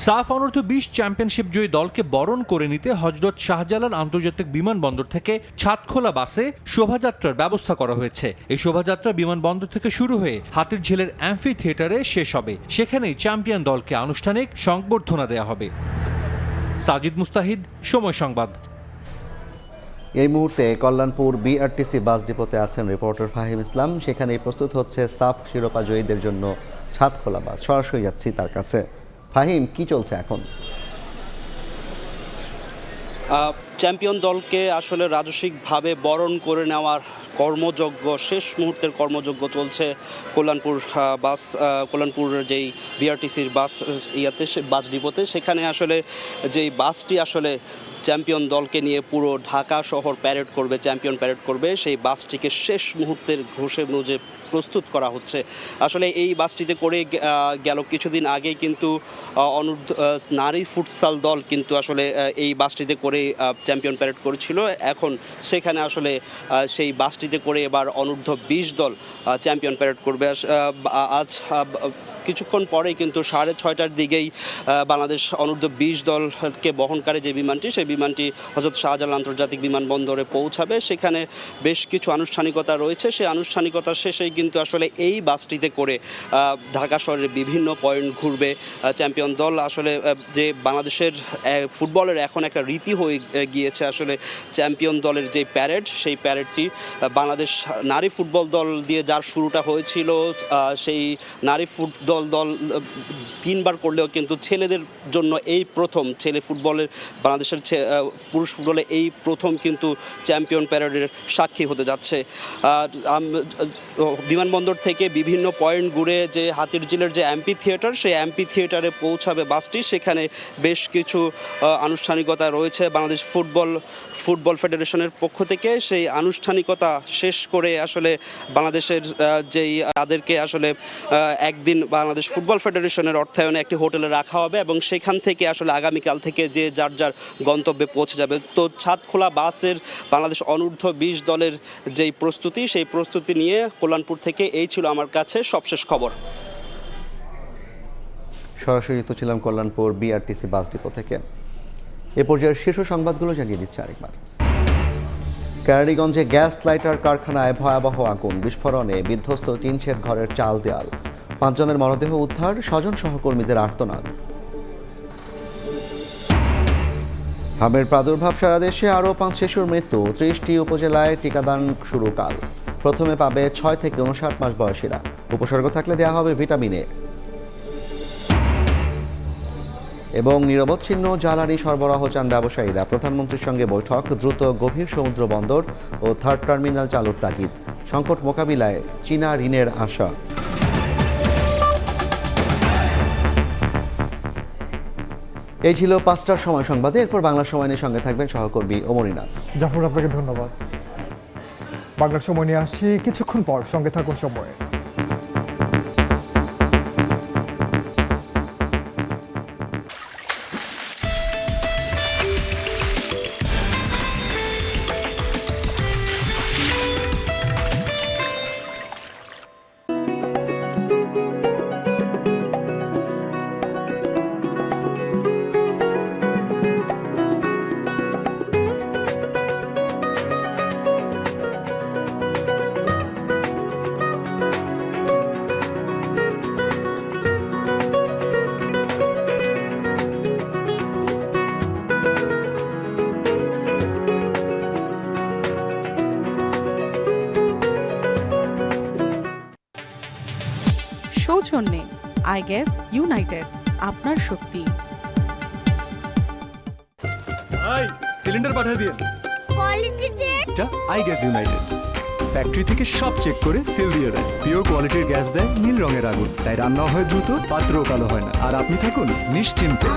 সাফ অনূর্ধ্ব-20 চ্যাম্পিয়নশিপ জয়ী দলকে বরণ করে নিতে হযরত শাহজালাল আন্তর্জাতিক বিমানবন্দর থেকে ছাদখোলা বাসে শোভাযাত্রার ব্যবস্থা করা হয়েছে। এই শোভাযাত্রা বিমানবন্দর থেকে শুরু হয়ে হাতিরঝিলের অ্যাম্ফি থিয়েটারে শেষ হবে। সেখানেই চ্যাম্পিয়ন দলকে আনুষ্ঠানিক সংবর্ধনা দেয়া হবে। সাজিদ মুস্তাহিদ, সময় সংবাদ। এই মুহূর্তে কল্যাণপুর বিআরটিসি বাস ডিপোতে আছেন রিপোর্টার ফাহিম ইসলাম। সেখানেই প্রস্তুত হচ্ছে সাফ শিরোপা জয়ীদের জন্য ছাদখোলা বাস। সরাসরি যাচ্ছি তার কাছে। ফাহিম, কি চলছে এখন? চ্যাম্পিয়ন দলকে আসলে রাজস্বিকভাবে বরণ করে নেওয়ার কর্মযজ্ঞ, শেষ মুহূর্তের কর্মযজ্ঞ চলছে কল্যাণপুর যেই বিআরটিসির বাস বাস ডিপোতে। সেখানে আসলে যেই বাসটি আসলে চ্যাম্পিয়ন দলকে নিয়ে পুরো ঢাকা শহর প্যারেড করবে, চ্যাম্পিয়ন প্যারেড করবে, সেই বাসটিকে শেষ মুহূর্তের ঘষে মুজে প্রস্তুত করা হচ্ছে। আসলে এই বাসটিতে করে গেল কিছুদিন আগেই কিন্তু নারী ফুটসাল দল কিন্তু আসলে এই বাসটিতে করে চ্যাম্পিয়ন প্যারেড করেছিল। এখন সেখানে আসলে সেই বাসটিতে করে এবার অনূর্ধ্ব-20 দল চ্যাম্পিয়ন প্যারেড করবে। আজ কিছুক্ষণ পরেই কিন্তু 6:30টার দিকেই বাংলাদেশ অনূর্ধ্ব-20 দলকে বহনকারী যে বিমানটি, সেই বিমানটি হযরত শাহজালাল আন্তর্জাতিক বিমানবন্দরে পৌঁছাবে। সেখানে বেশ কিছু আনুষ্ঠানিকতা রয়েছে। সেই আনুষ্ঠানিকতা শেষেই কিন্তু আসলে এই বাসটিতে করে ঢাকা শহরের বিভিন্ন পয়েন্ট ঘুরবে চ্যাম্পিয়ন দল। আসলে যে বাংলাদেশের ফুটবলের এখন একটা রীতি হয়ে গিয়েছে, আসলে চ্যাম্পিয়ন দলের যে প্যারেড, সেই প্যারেডটি বাংলাদেশ নারী ফুটবল দল দিয়ে যার শুরুটা হয়েছিল, সেই নারী ফুটবল দল 3বার করলেও কিন্তু ছেলেদের জন্য এই প্রথম, ছেলে ফুটবলের বাংলাদেশের পুরুষ ফুটবলে এই প্রথম কিন্তু চ্যাম্পিয়ন প্যারেডের সাক্ষী হতে যাচ্ছে। বিমানবন্দর থেকে বিভিন্ন পয়েন্ট ঘুরে যে হাতিরঝিলের যে এমপি থিয়েটার, সেই এমপি থিয়েটারে পৌঁছাবে বাসটি। সেখানে বেশ কিছু আনুষ্ঠানিকতা রয়েছে বাংলাদেশ ফুটবল ফেডারেশনের পক্ষ থেকে। সেই আনুষ্ঠানিকতা শেষ করে আসলে বাংলাদেশের যেই তাদেরকে আসলে একদিন বাংলাদেশ ফুটবল ফেডারেশনের অর্থায়নে একটি হোটেলে রাখা হবে এবং সেখান থেকে আসলে আগামীকাল থেকে যে যার যার গন্তব্যে পৌঁছে যাবে। তো ছাদখোলা বাসের বাংলাদেশ অনূর্ধ্ব-20 দলের যেই প্রস্তুতি, সেই প্রস্তুতি নিয়ে কল্যাণপুর থেকে এই ছিল আমার কাছে সবশেষ খবর। সরাসরি যুক্ত ছিলাম কল্যাণপুর বিআরটিসি বাস ডিপো থেকে। এ পর্যায়ের শীর্ষ সংবাদগুলো জানিয়ে দিচ্ছে আরেকবার। কেরানীগঞ্জে গ্যাস লাইটার কারখানায় ভয়াবহ আগুন, বিস্ফোরণে বিধ্বস্ত টিন শেড ঘরের চাল দেয়াল। 5 জনের মরদেহ উদ্ধার, স্বজন সহকর্মীদের আর্তনাদ। হামের প্রাদুর্ভাব সারা দেশে, আরও 5 শিশুর মৃত্যু, 30টি উপজেলায় টিকাদান শুরু কাল। প্রথমে পাবে 6 থেকে 59 মাস বয়সীরা, উপসর্গ থাকলে দেওয়া হবে ভিটামিন এ। এবং নিরবচ্ছিন্ন জ্বালানি সরবরাহ চান ব্যবসায়ীরা, প্রধানমন্ত্রীর সঙ্গে বৈঠক, দ্রুত গভীর সমুদ্র বন্দর ও 3rd টার্মিনাল চালুর তাগিদ। সংকট মোকাবিলায় চীনা ঋণের আশা। এই ছিল 5টার সময় সংবাদে। এরপর বাংলা সময় নিয়ে সঙ্গে থাকবেন সহকর্মী অমরিনাথ। জাফর, আপনাকে ধন্যবাদ। বাংলা সময় নিয়ে আসছি কিছুক্ষণ পর, সঙ্গে থাকুন সময়ে। সৌজন্যে আইগ্যাস ইউনাইটেড, আপনার শক্তি। সিলিন্ডার পাঠিয়ে দিন। Quality check. আইগ্যাস ইউনাইটেড ফ্যাক্টরি থেকে সব চেক করে সিল দিয়ে দেয়। পিওর কোয়ালিটির গ্যাস দেয়, নীল রঙের আগুন, তাই রান্না হয় দ্রুত, পাত্রও কালো হয় না, আর আপনি থাকুন নিশ্চিন্তে।